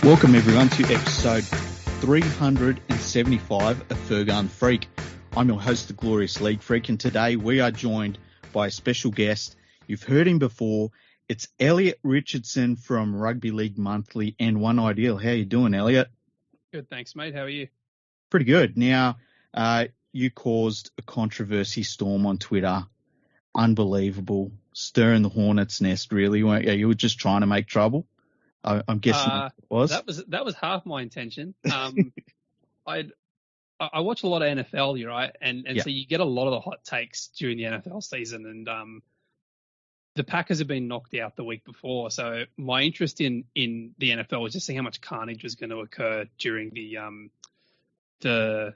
Welcome everyone to episode 375 of Fergun Freak. I'm your host, the glorious League Freak, and today we are joined by a special guest. You've heard him before. It's Elliott Richardson from Rugby League Monthly and One Ideal. How you doing, Elliott? Good, thanks, mate. How are you? Pretty good. Now, you caused a controversy storm on Twitter. Unbelievable. Stirring the hornet's nest, really, weren't you? You were just trying to make trouble. I'm guessing it was. That was half my intention. I watch a lot of NFL, right? And so you get a lot of the hot takes during the NFL season, and the Packers have been knocked out the week before. So my interest in the NFL was just seeing how much carnage was going to occur during it's not the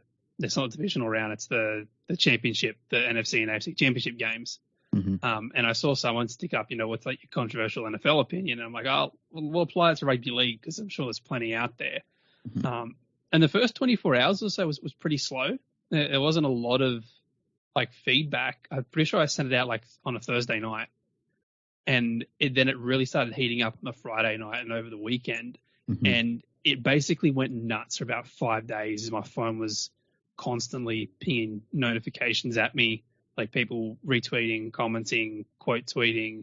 divisional round, it's the championship, the NFC and AFC championship games. Mm-hmm. And I saw someone stick up, what's like your controversial NFL opinion? And I'm like, we'll apply it to rugby league because I'm sure there's plenty out there. Mm-hmm. And the first 24 hours or so was pretty slow. There wasn't a lot of like feedback. I'm pretty sure I sent it out like on a Thursday night, and then it really started heating up on the Friday night and over the weekend. Mm-hmm. And it basically went nuts for about 5 days. My phone was constantly pinging notifications at me, like people retweeting, commenting, quote tweeting.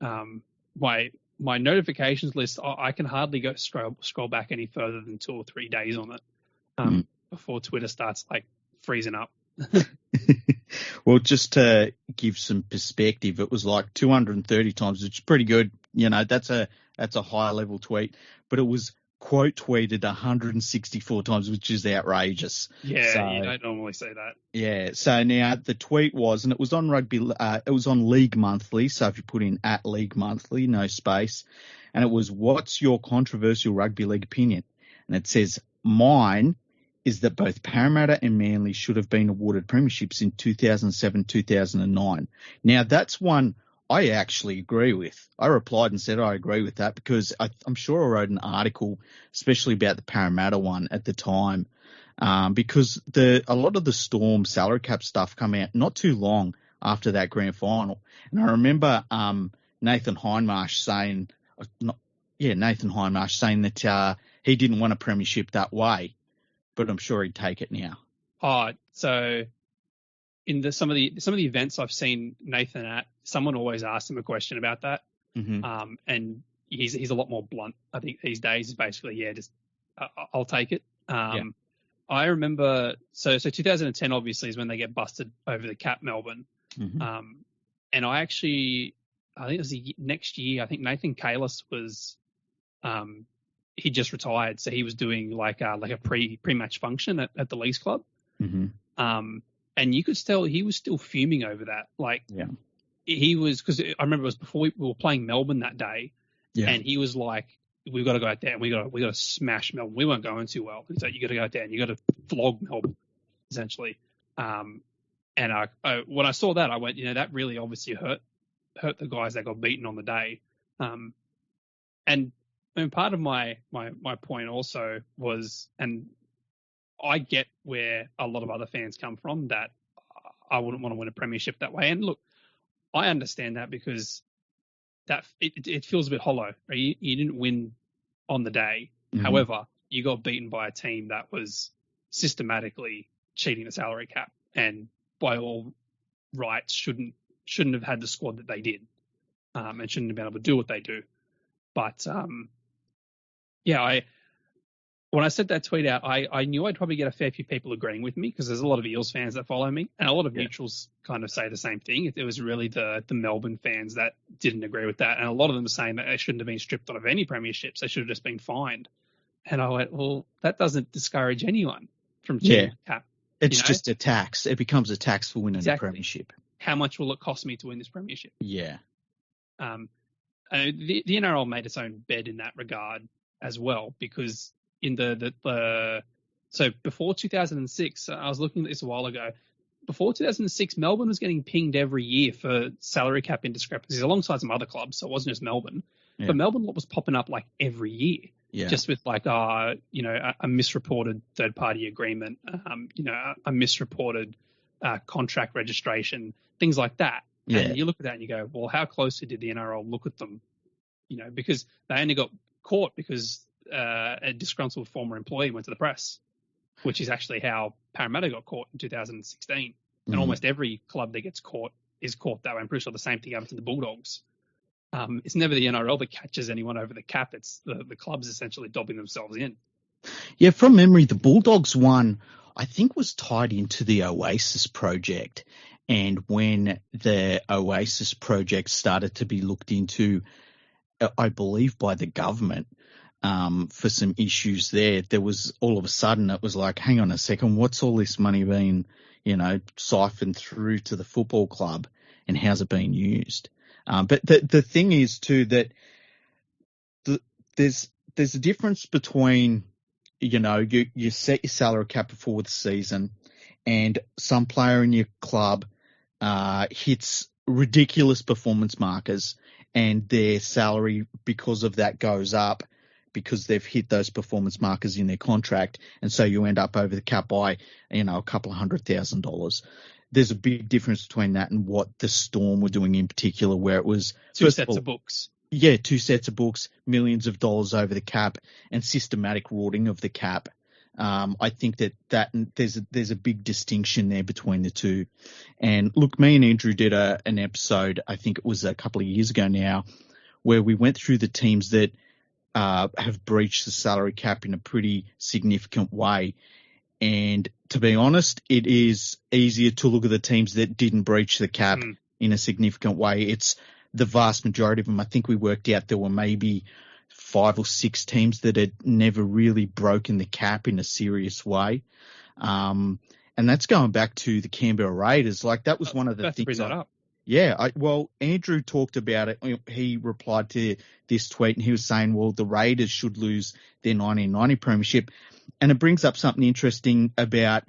My notifications list, I can hardly go scroll back any further than 2 or 3 days on it before Twitter starts like freezing up. Well, just to give some perspective, it was like 230 times, which is pretty good. That's a high level tweet, but it was quote tweeted 164 times, which is outrageous. Yeah, so, you don't normally say that. Yeah. So now the tweet was, and it was on it was on League Monthly. So if you put in at League Monthly, no space, and it was, what's your controversial rugby league opinion? And it says, mine is that both Parramatta and Manly should have been awarded premierships in 2007, 2009. Now that's one I actually agree with. I replied and said I agree with that because I'm sure I wrote an article, especially about the Parramatta one at the time, because a lot of the Storm salary cap stuff come out not too long after that grand final. And I remember Nathan Hindmarsh saying that he didn't want a premiership that way, but I'm sure he'd take it now. Oh, so in some of the events I've seen Nathan at, someone always asks him a question about that. Mm-hmm. And he's a lot more blunt. I think these days is basically, I'll take it. I remember, so 2010 obviously is when they get busted over the cap, Melbourne. Mm-hmm. And I think it was the next year, I think Nathan Kalis was, he just retired. So he was doing like a pre-match function at the Leagues Club. Mm-hmm. And you could tell he was still fuming over that. Like, he was, because I remember it was before we were playing Melbourne that day, and he was like, "We've got to go out there and we got to smash Melbourne. We weren't going too well. He's like, you got to go out there and you got to flog Melbourne, essentially." And when I saw that, I went, that really obviously hurt the guys that got beaten on the day. And part of my point also was, and I get where a lot of other fans come from, that I wouldn't want to win a premiership that way. And look, I understand that because that it feels a bit hollow. Right? You didn't win on the day. Mm-hmm. However, you got beaten by a team that was systematically cheating the salary cap, and by all rights shouldn't have had the squad that they did, and shouldn't have been able to do what they do. But when I sent that tweet out, I knew I'd probably get a fair few people agreeing with me because there's a lot of Eels fans that follow me, and a lot of neutrals kind of say the same thing. It was really the Melbourne fans that didn't agree with that, and a lot of them saying that they shouldn't have been stripped out of any premierships. They should have just been fined. And I went, well, that doesn't discourage anyone from cheating the cap. It's just a tax. It becomes a tax for winning a premiership. How much will it cost me to win this premiership? Yeah. The NRL made its own bed in that regard as well, because in so before 2006, I was looking at this a while ago. Before 2006, Melbourne was getting pinged every year for salary cap indiscrepancies alongside some other clubs. So it wasn't just Melbourne, but Melbourne was popping up like every year, just with like, a misreported third party agreement, a misreported contract registration, things like that. Yeah. And you look at that and you go, well, how closely did the NRL look at them? Because they only got caught because a disgruntled former employee went to the press, which is actually how Parramatta got caught in 2016. And almost every club that gets caught is caught that way. I'm pretty sure the same thing happened to the Bulldogs. It's never the NRL that catches anyone over the cap. It's the clubs essentially dobbing themselves in. Yeah, from memory, the Bulldogs one, I think, was tied into the Oasis project. And when the Oasis project started to be looked into, I believe by the government, for some issues there was all of a sudden it was like, hang on a second, what's all this money being, siphoned through to the football club and how's it being used? But the thing is too that there's a difference between, you set your salary cap before the season and some player in your club hits ridiculous performance markers and their salary because of that goes up because they've hit those performance markers in their contract. And so you end up over the cap by, a couple of $100,000. There's a big difference between that and what the Storm were doing in particular, where it was two sets of books. Yeah, 2 sets of books, millions of dollars over the cap, and systematic rorting of the cap. I think that there's a big distinction there between the two. And look, me and Andrew did an episode, I think it was a couple of years ago now, where we went through the teams that have breached the salary cap in a pretty significant way. And to be honest, it is easier to look at the teams that didn't breach the cap in a significant way. It's the vast majority of them. I think we worked out there were maybe 5 or 6 teams that had never really broken the cap in a serious way. And that's going back to the Canberra Raiders. Like, that was one of the things. To bring that up. Yeah. Andrew talked about it. He replied to this tweet and he was saying, well, the Raiders should lose their 1990 premiership. And it brings up something interesting about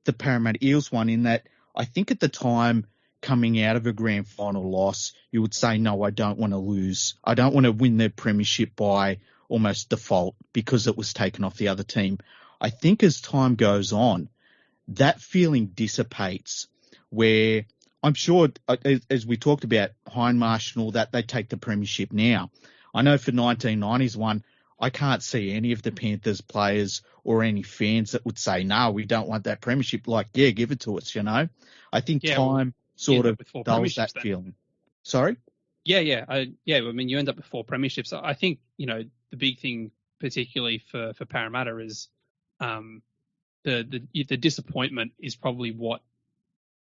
the Parramatta Eels one, in that I think at the time, coming out of a grand final loss, you would say, no, I don't want to lose. I don't want to win the premiership by almost default because it was taken off the other team. I think as time goes on, that feeling dissipates, where I'm sure, as we talked about Hindmarsh and all that, they take the premiership now. I know for 1990s one, I can't see any of the Panthers players or any fans that would say, no, we don't want that premiership. Like, yeah, give it to us, I think time sort of dulls that feeling. Sorry? Yeah. I mean, you end up with 4 premierships. I think, the big thing, particularly for Parramatta, is the disappointment is probably what,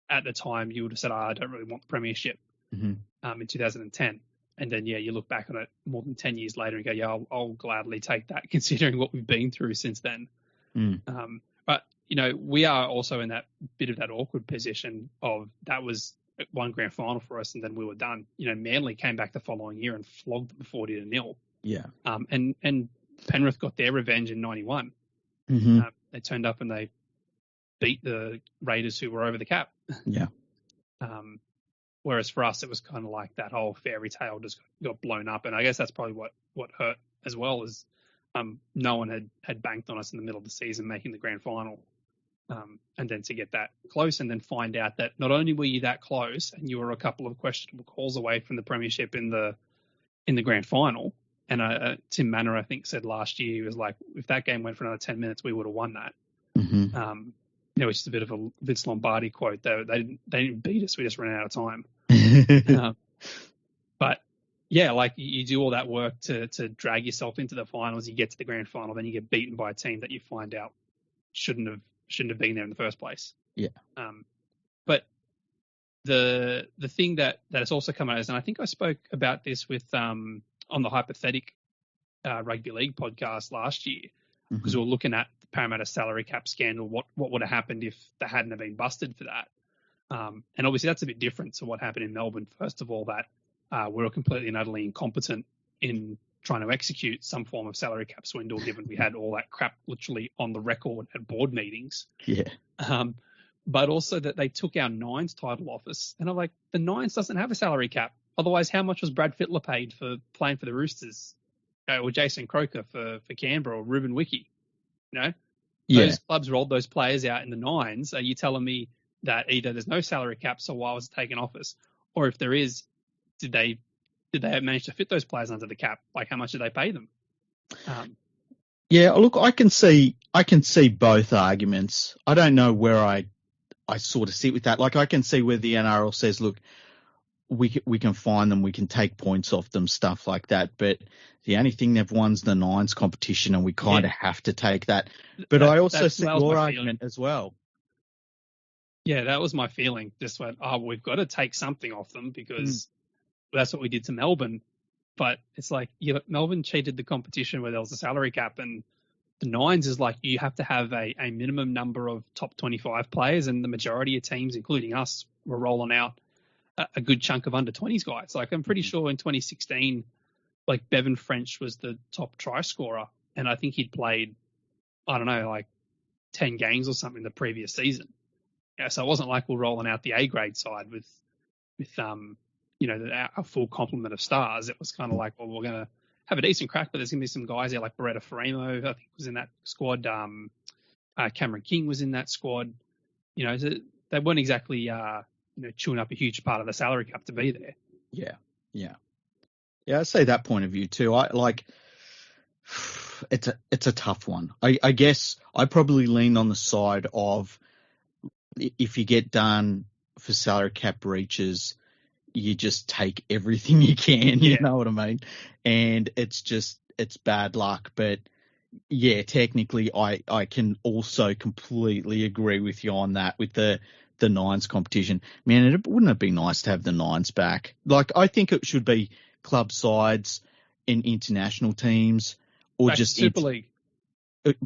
at the time, you would have said, I don't really want the premiership in 2010. And then, you look back on it more than 10 years later and go, yeah, I'll gladly take that, considering what we've been through since then. But, we are also in that bit of that awkward position of that was one grand final for us and then we were done. Manly came back the following year and flogged them 40-0. Yeah. And Penrith got their revenge in 91. They turned up and they beat the Raiders, who were over the cap. Yeah. Whereas for us, it was kind of like that whole fairy tale just got blown up. And I guess that's probably what hurt as well, is no one had banked on us in the middle of the season making the grand final. And then to get that close and then find out that not only were you that close and you were a couple of questionable calls away from the premiership in the grand final. And Tim Manor, I think, said last year, he was like, if that game went for another 10 minutes, we would have won that. Which is a bit of a Vince Lombardi quote, though. They didn't beat us. We just ran out of time. But yeah, like you do all that work to drag yourself into the finals. You get to the grand final, then you get beaten by a team that you find out shouldn't have been there in the first place. Yeah. But the thing that has also come out is, and I think I spoke about this with on the Hypothetic Rugby League podcast last year, because we were looking at the Parramatta salary cap scandal. What would have happened if they hadn't have been busted for that? And obviously that's a bit different to what happened in Melbourne. First of all, that we were completely and utterly incompetent in trying to execute some form of salary cap swindle, given we had all that crap literally on the record at board meetings. Yeah. But also that they took our Nines title office. And I'm like, the Nines doesn't have a salary cap. Otherwise, how much was Brad Fittler paid for playing for the Roosters? Or Jason Croker for Canberra, or Ruben Wiki? Those clubs rolled those players out in the Nines. Are you telling me that either there's no salary cap, so why was it taken office? Or if there is, did they manage to fit those players under the cap? Like, how much did they pay them? Yeah, look, I can see both arguments. I don't know where I sort of sit with that. Like, I can see where the NRL says, look, we can find them, we can take points off them, stuff like that. But the only thing they've won's the nines competition, and we kind of have to take that. But I also see your argument as well. Yeah, that was my feeling. Just went, we've got to take something off them because that's what we did to Melbourne. But it's like, Melbourne cheated the competition where there was a salary cap, and the nines is like you have to have a minimum number of top 25 players, and the majority of teams, including us, were rolling out a good chunk of under 20s guys. Like, I'm pretty sure in 2016, like, Bevan French was the top try scorer, and I think he'd played, I don't know, like 10 games or something the previous season. Yeah, so it wasn't like we're rolling out the A grade side with a full complement of stars. It was kind of like, well, we're going to have a decent crack, but there's going to be some guys there like Beretta Faremo, I think, was in that squad. Cameron King was in that squad. So they weren't exactly, chewing up a huge part of the salary cap to be there. Yeah, I see that point of view too. I like, it's a tough one. I guess I probably lean on the side of, if you get done for salary cap breaches, you just take everything you can, you know what I mean? And it's bad luck. But yeah, technically I can also completely agree with you on that with the nines competition. Man, wouldn't it be nice to have the nines back? Like, I think it should be club sides and international teams, or back just to Super League.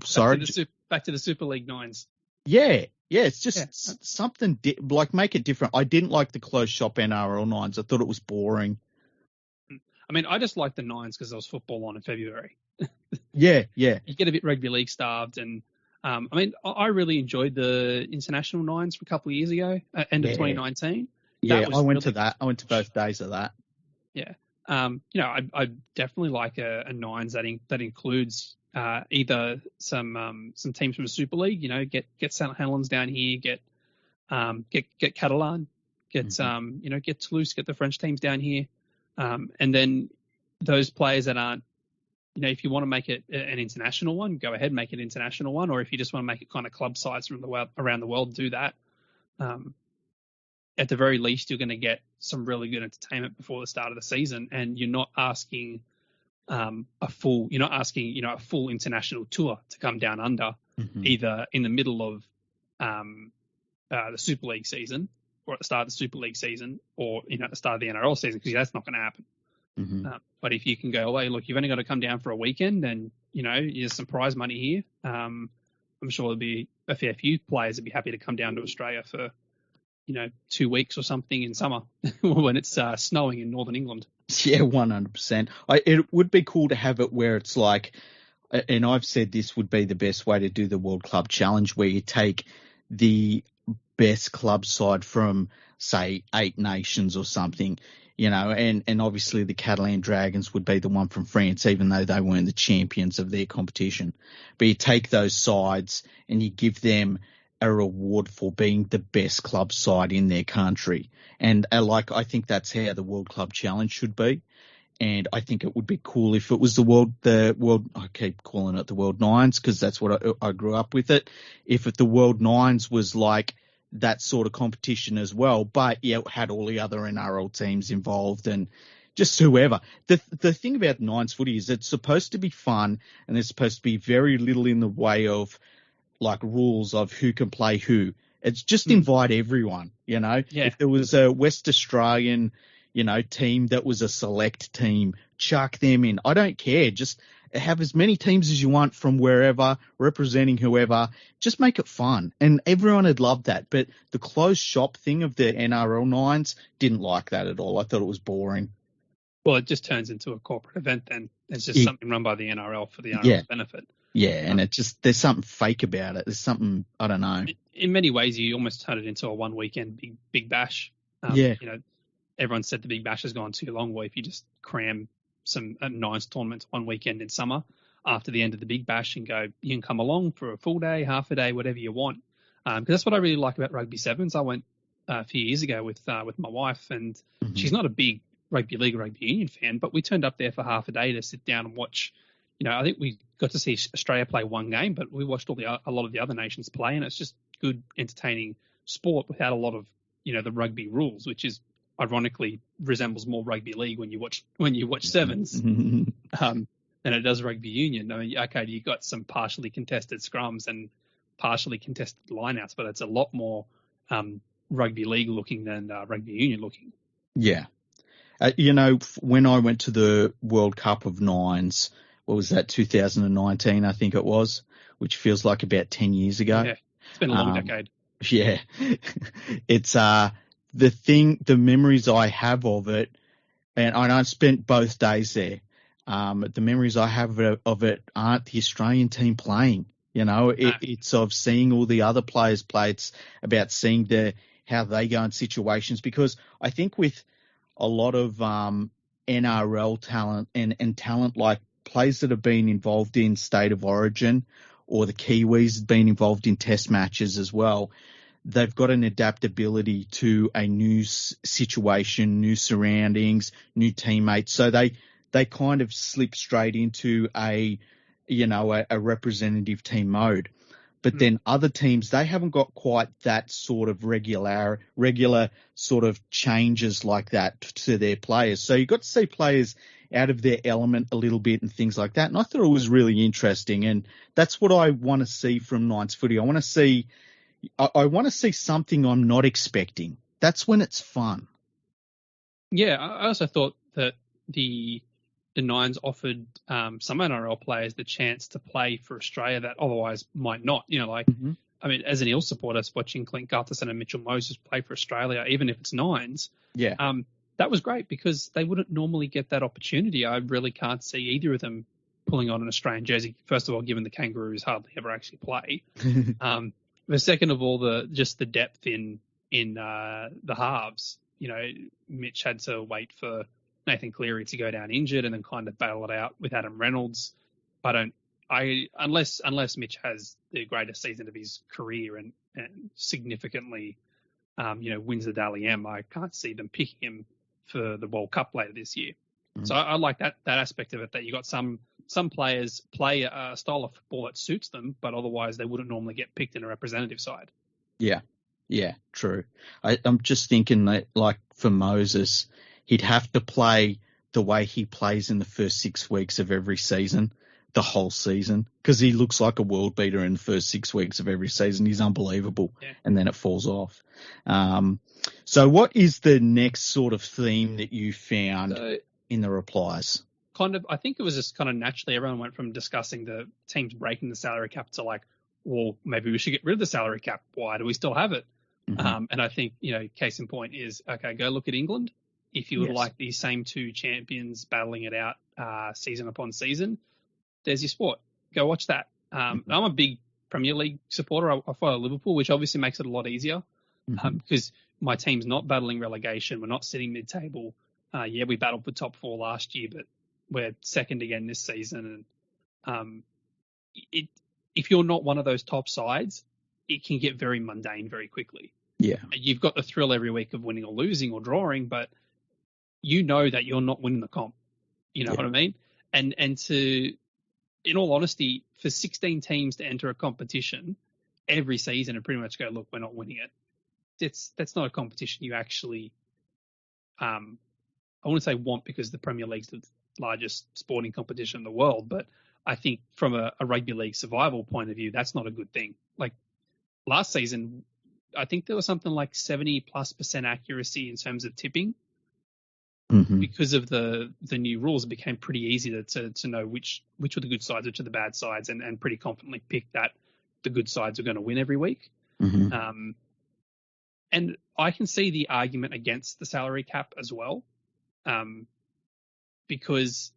Sorry? Back to the Super League nines. Yeah, it's just something like, make it different. I didn't like the closed shop NRL nines. I thought it was boring. I mean, I just like the nines because there was football on in February. Yeah. You get a bit rugby league starved, and I really enjoyed the international nines for a couple of years ago, end of 2019. Yeah, I went to that. I went to both days of that. Yeah. I definitely like a nines that includes either some teams from the Super League, get St. Helens down here, get Catalan, get Toulouse, get the French teams down here, and then those players that aren't, if you want to make it an international one, go ahead, make it an international one, or if you just want to make it kind of club sides from around the world, do that. At the very least, you're going to get some really good entertainment before the start of the season, and you're not asking a full international tour to come down under, either in the middle of the Super League season, or at the start of the Super League season, or at the start of the NRL season, because that's not going to happen. But if you can go, well, look, you've only got to come down for a weekend, and there's some prize money here. I'm sure there'll be a fair few players that'd be happy to come down to Australia for 2 weeks or something in summer when it's snowing in northern England. Yeah, 100%. It would be cool to have it where it's like, and I've said this would be the best way to do the World Club Challenge, where you take the best club side from, say, 8 nations or something, and obviously the Catalan Dragons would be the one from France, even though they weren't the champions of their competition. But you take those sides and you give them a reward for being the best club side in their country. And I think that's how the World Club Challenge should be. And I think it would be cool if it was the world, I keep calling it the World Nines because that's what I grew up with it. If the World Nines was like that sort of competition as well, but it had all the other NRL teams involved and just whoever. The thing about Nines footy is it's supposed to be fun, and there's supposed to be very little in the way of like rules of who can play who. It's just invite everyone, Yeah. If there was a West Australian, team that was a select team, chuck them in. I don't care. Just have as many teams as you want from wherever, representing whoever. Just make it fun. And everyone had loved that. But the closed shop thing of the NRL Nines, didn't like that at all. I thought it was boring. Well, it just turns into a corporate event then. It's just something run by the NRL for the NRL's benefit. Yeah, and there's something fake about it. There's something, I don't know. In many ways, you almost turn it into a one weekend big bash. Everyone said the big bash has gone too long. Well, if you just cram some nines tournaments one weekend in summer after the end of the big bash and go, you can come along for a full day, half a day, whatever you want. Because that's what I really like about Rugby Sevens. I went a few years ago with my wife, and she's not a big rugby league or rugby union fan, but we turned up there for half a day to sit down and watch I think we got to see Australia play one game, but we watched a lot of the other nations play, and it's just good, entertaining sport without a lot of, the rugby rules, which is ironically resembles more rugby league when you watch sevens than it does rugby union. I mean, okay, you got some partially contested scrums and partially contested lineouts, but it's a lot more rugby league looking than rugby union looking. Yeah. When I went to the World Cup of Nines, what was that, 2019, I think it was, which feels like about 10 years ago. Yeah, it's been a long decade. Yeah. It's the memories I have of it, and I spent both days there. The memories I have of it aren't the Australian team playing. It's of seeing all the other players play. It's about seeing how they go in situations, because I think with a lot of NRL talent and talent like players that have been involved in State of Origin, or the Kiwis been involved in Test matches as well, they've got an adaptability to a new situation, new surroundings, new teammates. So they kind of slip straight into a representative team mode. But then other teams, they haven't got quite that sort of regular sort of changes like that to their players. So you got to see players out of their element a little bit and things like that. And I thought it was really interesting. And that's what I want to see from Nines footy. I want to see something I'm not expecting. That's when it's fun. Yeah, I also thought that the Nines offered some NRL players the chance to play for Australia that otherwise might not. I mean, as an Eels supporter, watching Clint Gutherson and Mitchell Moses play for Australia, even if it's Nines, that was great because they wouldn't normally get that opportunity. I really can't see either of them pulling on an Australian jersey. First of all, given the Kangaroos hardly ever actually play. But second of all, the depth in the halves. Mitch had to wait for Nathan Cleary to go down injured and then kind of battle it out with Adam Reynolds. Unless Mitch has the greatest season of his career and significantly, wins the Dally M, I can't see them picking him for the World Cup later this year. So I like that aspect of it, that you got some players play a style of football that suits them, but otherwise they wouldn't normally get picked in a representative side. Yeah, true. I'm just thinking that, like, for Moses, he'd have to play the way he plays in the first 6 weeks of every season, the whole season, because he looks like a world beater in the first 6 weeks of every season. He's unbelievable. Yeah. And then it falls off. So what is the next sort of theme that you found in the replies? I think it was just kind of naturally everyone went from discussing the teams breaking the salary cap to like, well, maybe we should get rid of the salary cap. Why do we still have it? And I think, case in point is, okay, go look at England. If you would like these same two champions battling it out season upon season, there's your sport. Go watch that. I'm a big Premier League supporter. I follow Liverpool, which obviously makes it a lot easier because my team's not battling relegation. We're not sitting mid-table. We battled for top 4 last year, but we're second again this season. And if you're not one of those top sides, it can get very mundane very quickly. Yeah. You've got the thrill every week of winning or losing or drawing, but you know that you're not winning the comp. You know what I mean? And in all honesty, for 16 teams to enter a competition every season and pretty much go, look, we're not winning it. That's not a competition you actually, I wouldn't say want, because the Premier League's the largest sporting competition in the world, but I think from a rugby league survival point of view, that's not a good thing. Like last season, I think there was something like 70+% accuracy in terms of tipping. Because of the new rules, it became pretty easy to know which were the good sides, which are the bad sides, and pretty confidently pick that the good sides are going to win every week. And I can see the argument against the salary cap as well, because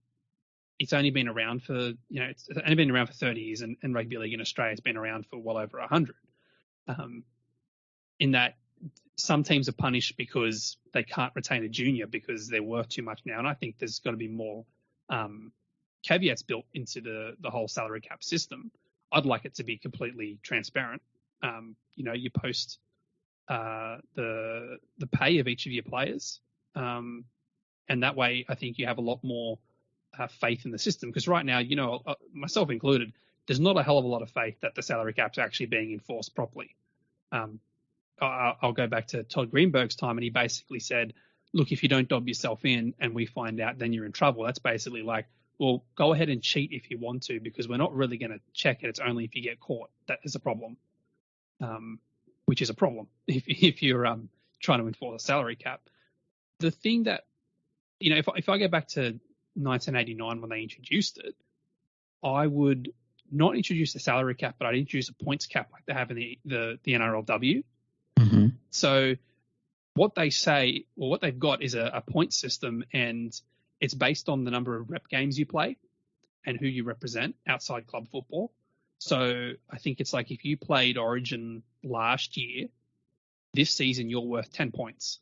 it's only been around for 30 years, and rugby league in Australia has been around for well over 100. In that, some teams are punished because they can't retain a junior because they're worth too much now. And I think there's got to be more caveats built into the whole salary cap system. I'd like it to be completely transparent. You post the pay of each of your players. And that way I think you have a lot more faith in the system, because right now, myself included, there's not a hell of a lot of faith that the salary cap's actually being enforced properly. I'll go back to Todd Greenberg's time, and he basically said, look, if you don't dob yourself in and we find out, then you're in trouble. That's basically like, well, go ahead and cheat if you want to, because we're not really going to check it. It's only if you get caught that is a problem, which is a problem if you're trying to enforce a salary cap. The thing that, if I go back to 1989 when they introduced it, I would not introduce a salary cap, but I'd introduce a points cap like they have in the NRLW. Mm-hmm. So what they say, or what they've got, is a point system, and it's based on the number of rep games you play and who you represent outside club football. So I think it's like if you played Origin last year, this season you're worth 10 points.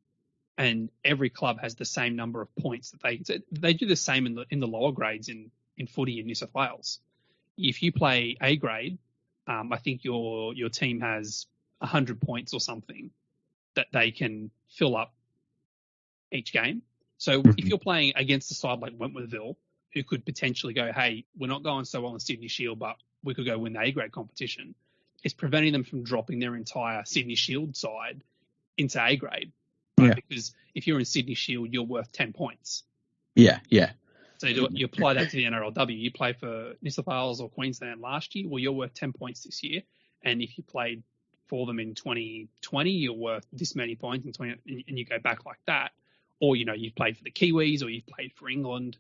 And every club has the same number of points that they do the same in the lower grades in footy in New South Wales. If you play A grade, I think your team has 100 points or something that they can fill up each game. So if you're playing against a side like Wentworthville, who could potentially go, hey, we're not going so well in Sydney Shield, but we could go win the A grade competition, it's preventing them from dropping their entire Sydney Shield side into A grade. Right? Yeah. Because if you're in Sydney Shield, you're worth 10 points. Yeah, yeah. So you apply that to the NRLW. You play for New South Wales or Queensland last year, well, you're worth 10 points this year. And if you played for them in 2020, you're worth this many points, and you go back like that. Or, you've played for the Kiwis or you've played for England.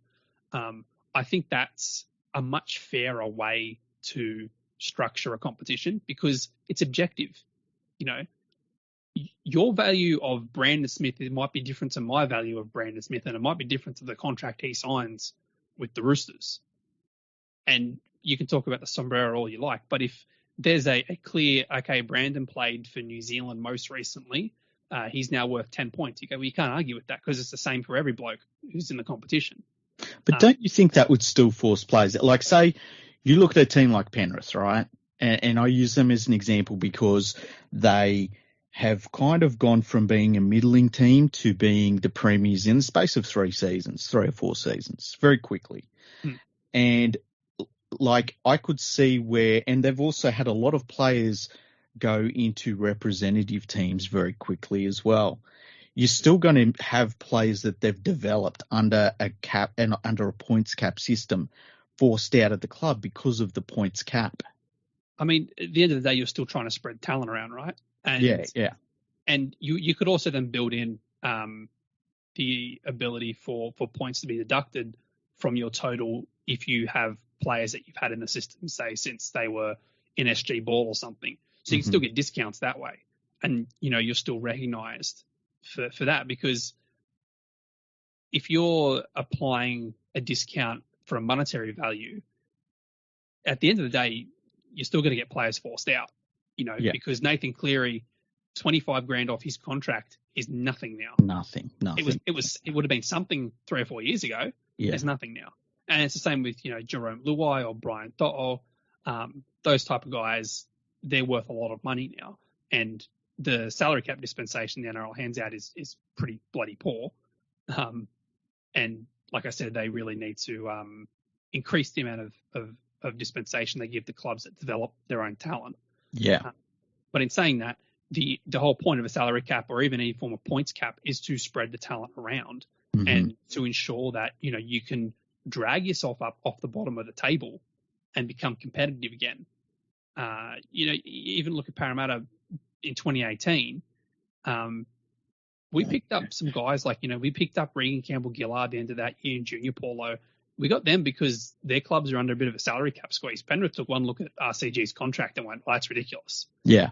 I think that's a much fairer way to structure a competition because it's objective. Your value of Brandon Smith, it might be different to my value of Brandon Smith, and it might be different to the contract he signs with the Roosters. And you can talk about the sombrero all you like, but if there's a clear, okay, Brandon played for New Zealand most recently, he's now worth 10 points. You go, well, you can't argue with that because it's the same for every bloke who's in the competition. But don't you think that would still force players? Like, say, you look at a team like Penrith, right? And I use them as an example because they have kind of gone from being a middling team to being the premiers in the space of 3 or 4 seasons, very quickly. And like I could see and they've also had a lot of players go into representative teams very quickly as well. You're still going to have players that they've developed under a cap and under a points cap system forced out of the club because of the points cap. I mean, at the end of the day, you're still trying to spread talent around, right? And, yeah. And you could also then build in the ability for points to be deducted from your total if you have players that you've had in the system, say, since they were in SG Ball or something. So you can still get discounts that way. And, you're still recognised for that, because if you're applying a discount for a monetary value, at the end of the day, you're still going to get players forced out, because Nathan Cleary, 25 grand off his contract is nothing now. Nothing. It would have been something 3 or 4 years ago. Yeah. There's nothing now. And it's the same with, Jerome Luai or Brian To'o, those type of guys, they're worth a lot of money now. And the salary cap dispensation the NRL hands out is pretty bloody poor. And like I said, they really need to increase the amount of dispensation they give the clubs that develop their own talent. Yeah. But in saying that, the whole point of a salary cap or even any form of points cap is to spread the talent around and to ensure that, you can drag yourself up off the bottom of the table and become competitive again. Even look at Parramatta in 2018. We picked up some guys like, we picked up Regan Campbell-Gillard at the end of that year in junior polo. We got them because their clubs are under a bit of a salary cap squeeze. Penrith took one look at RCG's contract and went, well, that's ridiculous. Yeah,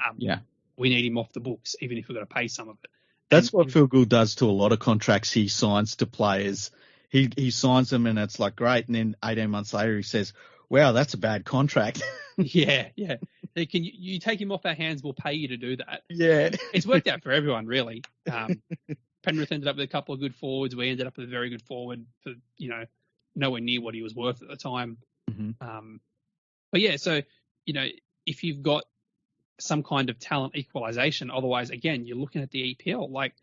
we need him off the books, even if we've got to pay some of it. That's what Phil Gould does to a lot of contracts he signs to players. He signs them and it's like, great. And then 18 months later, he says, wow, that's a bad contract. Yeah. Can you take him off our hands? We'll pay you to do that. Yeah. It's worked out for everyone, really. Penrith ended up with a couple of good forwards. We ended up with a very good forward for, nowhere near what he was worth at the time. But yeah, so, if you've got some kind of talent equalization, otherwise, again, you're looking at the EPL. Like,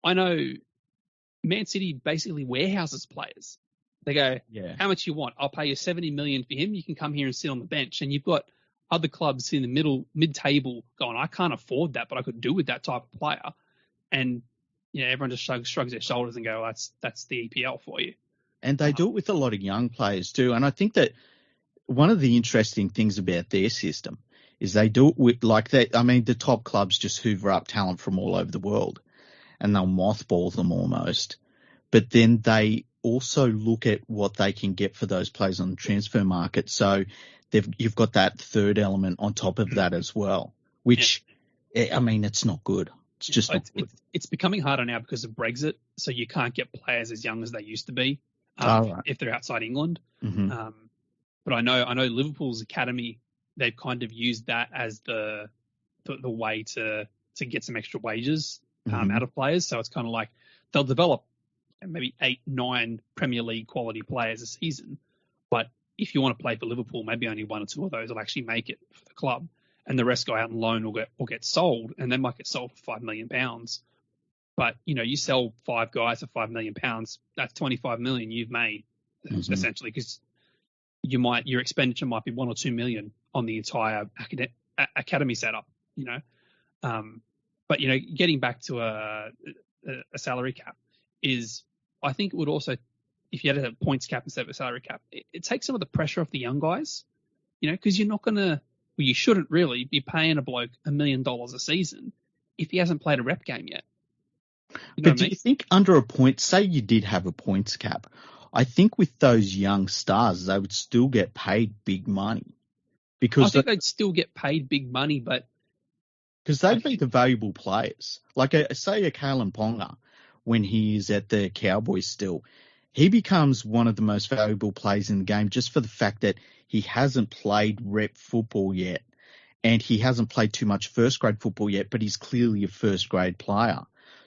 I know Man City basically warehouses players. They go, yeah. How much you want? I'll pay you $70 million for him. You can come here and sit on the bench. And you've got other clubs in the mid-table going, I can't afford that, but I could do with that type of player. And everyone just shrugs their shoulders and go, that's the EPL for you. And they do it with a lot of young players too. And I think that one of the interesting things about their system is they do it with the top clubs just hoover up talent from all over the world and they'll mothball them almost. But then they also look at what they can get for those players on the transfer market. So you've got that third element on top of that as well, which, it's not good. It's just not good. It's becoming harder now because of Brexit. So you can't get players as young as they used to be if they're outside England. Mm-hmm. But I know Liverpool's academy, they've kind of used that as the way to get some extra wages out of players. So it's kind of like they'll develop maybe 8-9 Premier League quality players a season. But if you want to play for Liverpool, maybe only 1 or 2 of those will actually make it for the club. And the rest go out on loan or get sold, and they might get sold for £5 million. But, you sell 5 guys for £5 million, that's $25 million you've made, essentially, because your expenditure might be $1 or $2 million on the entire academy setup, But, getting back to a salary cap is, I think it would also, if you had a points cap instead of a salary cap, it takes some of the pressure off the young guys, because you're not going to, you shouldn't really be paying a bloke $1 million a season if he hasn't played a rep game yet. But do you think under a point, say you did have a points cap, I think with those young stars, they would still get paid big money. Because I think they'd still get paid big money, but because they'd be the valuable players. Like say a Kalen Ponga, when he is at the Cowboys still, he becomes one of the most valuable players in the game just for the fact that he hasn't played rep football yet and he hasn't played too much first grade football yet, but he's clearly a first grade player.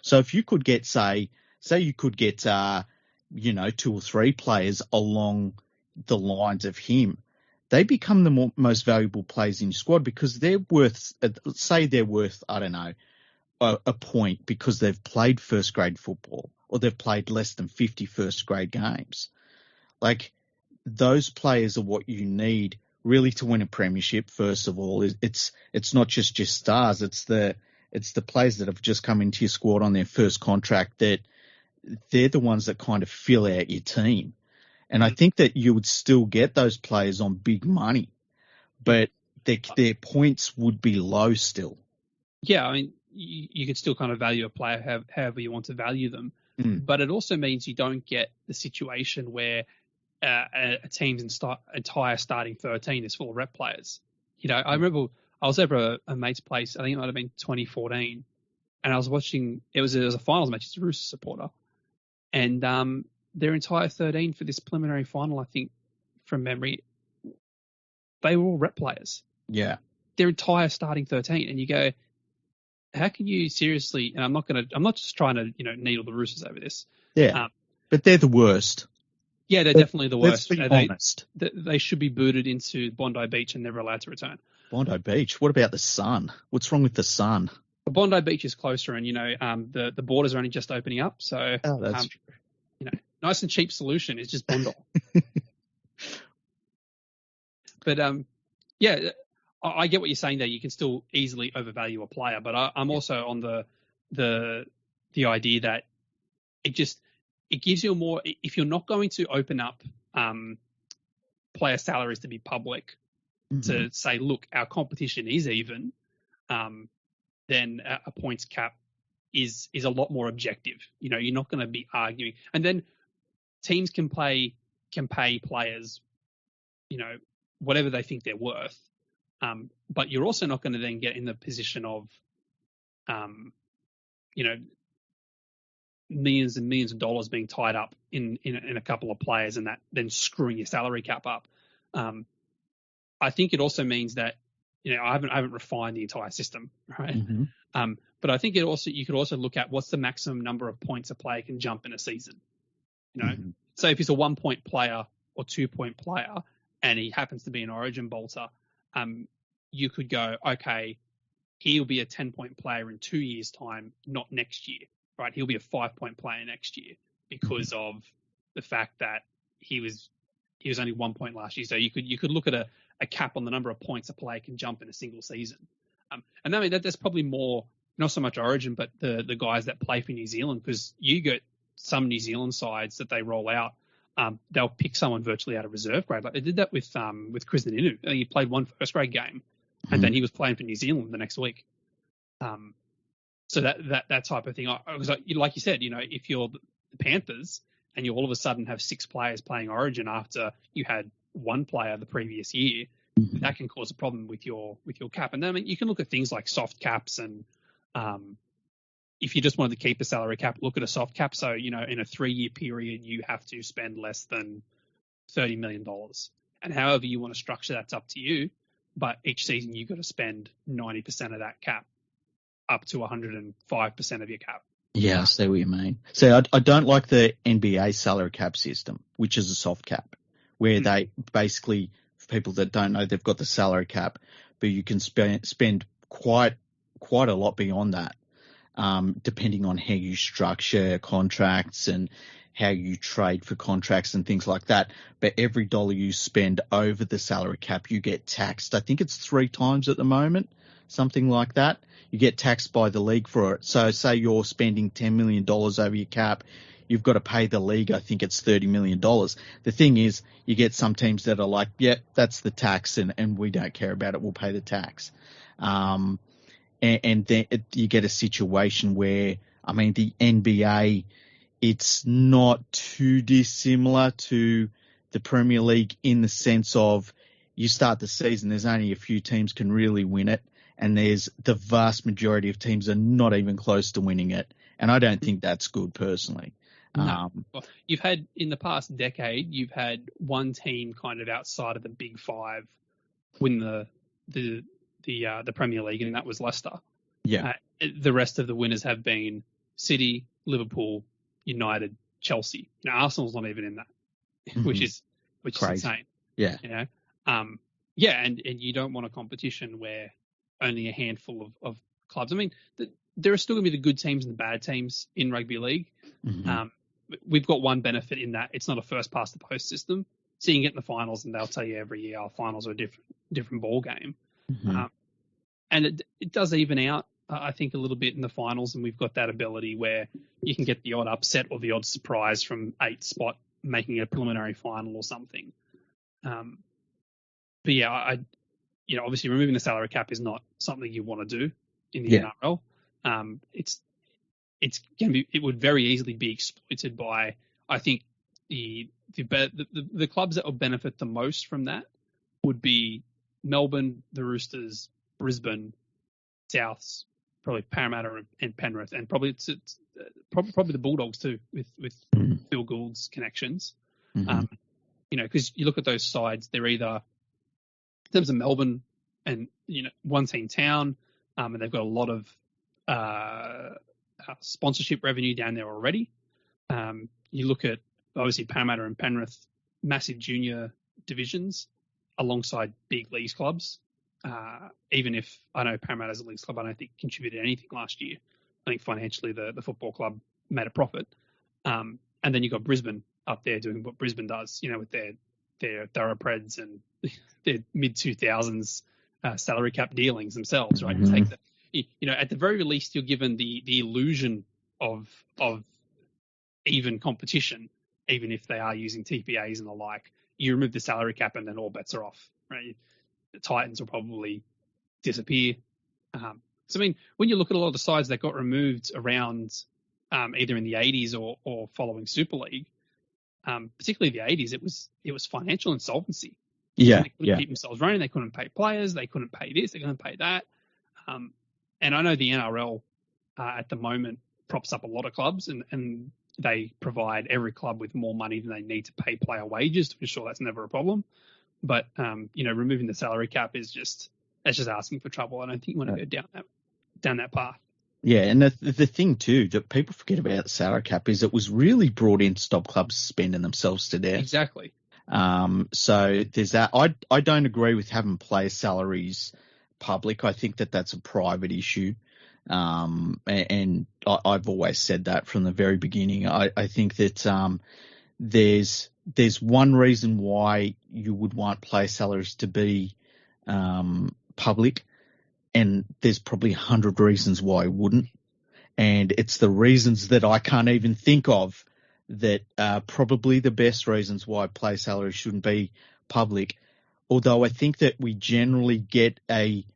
So if you could get, say you could get, 2 or 3 players along the lines of him, they become the most valuable players in your squad because they're worth, I don't know, a point because they've played first grade football or they've played less than 50 first grade games. Like, those players are what you need really to win a premiership. First of all, it's not just your stars. It's the players that have just come into your squad on their first contract that they're the ones that kind of fill out your team. And I think that you would still get those players on big money, but their points would be low still. Yeah, you could still kind of value a player however you want to value them. But it also means you don't get the situation where a team's entire starting 13 is full of rep players. I remember I was over a mate's place, I think it might have been 2014, and I was watching, it was a finals match, it's a Roosters supporter, and their entire 13 for this preliminary final, I think, from memory, they were all rep players. Yeah. Their entire starting 13, and you go, how can you seriously, and I'm not just trying to, needle the Roosters over this. Yeah. But they're the worst. Yeah, they're definitely the worst. Let's be honest. They should be booted into Bondi Beach and never allowed to return. Bondi Beach? What about the Sun? What's wrong with the Sun? Well, Bondi Beach is closer, and the borders are only just opening up, so that's true. Nice and cheap solution is just Bondi. But I get what you're saying there. You can still easily overvalue a player, but I'm also on the idea that it gives you more. If you're not going to open up player salaries to be public, to say, look, our competition is even, then a points cap is a lot more objective. You're not going to be arguing, and then teams can pay players, whatever they think they're worth. But you're also not going to then get in the position of, millions and millions of dollars being tied up in a couple of players and that then screwing your salary cap up. I think it also means that, I haven't refined the entire system, right? But I think you could also look at what's the maximum number of points a player can jump in a season. So if he's a 1-point player or 2-point player and he happens to be an Origin bolter, you could go, okay, he'll be a 10-point player in 2 years' time, not next year, right? He'll be a 5-point player next year because of the fact that, he was only 1 point last year. So you could look at a cap on the number of points a player can jump in a single season. And I mean, that's probably more, not so much Origin, but the guys that play for New Zealand, because you get some New Zealand sides that they roll out. They'll pick someone virtually out of reserve grade. Like they did that with Chris Ninu. He played one first grade game, and then he was playing for New Zealand the next week. So that type of thing. Because like you said, if you're the Panthers and you all of a sudden have 6 players playing Origin after you had 1 player the previous year, that can cause a problem with your cap. And then, I mean, you can look at things like soft caps, and if you just wanted to keep a salary cap, look at a soft cap. So, in a 3-year period, you have to spend less than $30 million. And however you want to structure, that's up to you. But each season, you've got to spend 90% of that cap, up to 105% of your cap. Yeah, I see what you mean. So I don't like the NBA salary cap system, which is a soft cap, where they basically, for people that don't know, they've got the salary cap, but you can spend quite a lot beyond that, depending on how you structure contracts and how you trade for contracts and things like that. But every dollar you spend over the salary cap, you get taxed. I think it's 3 times at the moment, something like that. You get taxed by the league for it. So say you're spending $10 million over your cap, you've got to pay the league, I think it's $30 million. The thing is, you get some teams that are like, yeah, that's the tax, and we don't care about it, we'll pay the tax. And then you get a situation where, I mean, the NBA, it's not too dissimilar to the Premier League in the sense of you start the season, there's only a few teams can really win it, and there's the vast majority of teams are not even close to winning it. And I don't think that's good personally. No. Well, you've had, in the past decade, you've had one team kind of outside of the Big Five win the Premier League, and that was Leicester. Yeah. The rest of the winners have been City, Liverpool, United, Chelsea. Arsenal's not even in that, which is insane. Yeah. Yeah, and you don't want a competition where only a handful of clubs. I mean, there are still going to be the good teams and the bad teams in rugby league. We've got one benefit in that it's not a first past the post system. So you can get in the finals, and they'll tell you every year our finals are a different ball game. And it does even out, I think, a little bit in the finals, and we've got that ability where you can get the odd upset or the odd surprise from 8th spot making a preliminary final or something. But yeah, obviously removing the salary cap is not something you want to do in the NRL. It's going to be, it would very easily be exploited by, I think, the clubs that will benefit the most from that would be Melbourne, the Roosters, Brisbane, Souths, probably Parramatta and Penrith, and probably probably the Bulldogs too, with Phil Gould's connections. Because you look at those sides, they're either, in terms of Melbourne, and one's in town, and they've got a lot of sponsorship revenue down there already. You look at, obviously, Parramatta and Penrith, massive junior divisions alongside big leagues clubs. Even if I know Parramatta's a leagues club, I don't think contributed anything last year. I think financially the football club made a profit. And then you've got Brisbane up there doing what Brisbane does, with their thoroughbreds and their mid-2000s salary cap dealings themselves, right? Take at the very least, you're given the illusion of even competition, even if they are using TPAs and the like. You remove the salary cap and then all bets are off, right? The Titans will probably disappear. So, I mean, when you look at a lot of the sides that got removed around either in the 80s or following Super League, particularly the 80s, it was financial insolvency. Yeah, they couldn't keep themselves running. They couldn't pay players. They couldn't pay this. They couldn't pay that. And I know the NRL at the moment props up a lot of clubs, and they provide every club with more money than they need to pay player wages to ensure that's never a problem. But removing the salary cap is just asking for trouble. I don't think you want to go down that path. Yeah, and the thing too that people forget about the salary cap is it was really brought in to stop clubs spending themselves to death. Exactly. So there's that. I don't agree with having player salaries public. I think that's a private issue. And I've always said that from the very beginning. I think that there's there's one reason why you would want player salaries to be public, and there's probably 100 reasons why I wouldn't. And it's the reasons that I can't even think of that are probably the best reasons why player salaries shouldn't be public. Although I think that we generally get a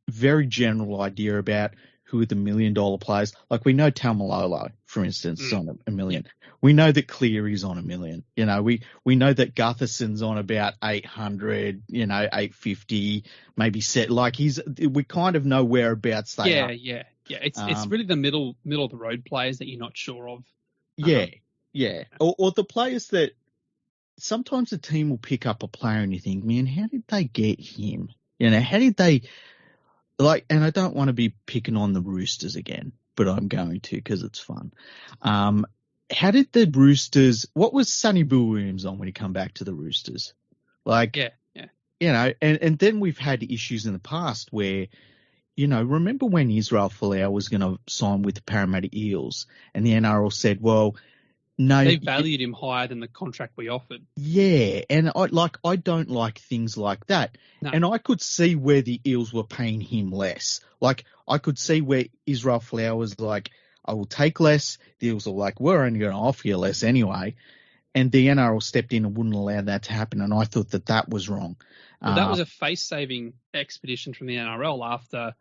very general idea about who are the $1 million players. Like we know Taumalolo, for instance, is on $1 million. We know that Cleary's on $1 million. You know, we know that Gutherson's on about 800, 850, maybe set. Like we kind of know whereabouts they are. Yeah. It's really the middle of the road players that you're not sure of. Yeah. Or the players that sometimes the team will pick up a player and you think, man, how did they get him? You know, how did they and I don't want to be picking on the Roosters again, but I'm going to because it's fun. How did the Roosters, what was Sonny Bill Williams on when he come back to the Roosters? Yeah. You know, and then we've had issues in the past where, you know, remember when Israel Folau was going to sign with the Parramatta Eels and the NRL said, well, no. They valued him higher than the contract we offered. Yeah, and I don't like things like that. No. And I could see where the Eels were paying him less. Like, I could see where Israel Folau was like, I will take less. The Eels are like, we're only going to offer you less anyway. And the NRL stepped in and wouldn't allow that to happen, and I thought that was wrong. Well, that was a face-saving expedition from the NRL after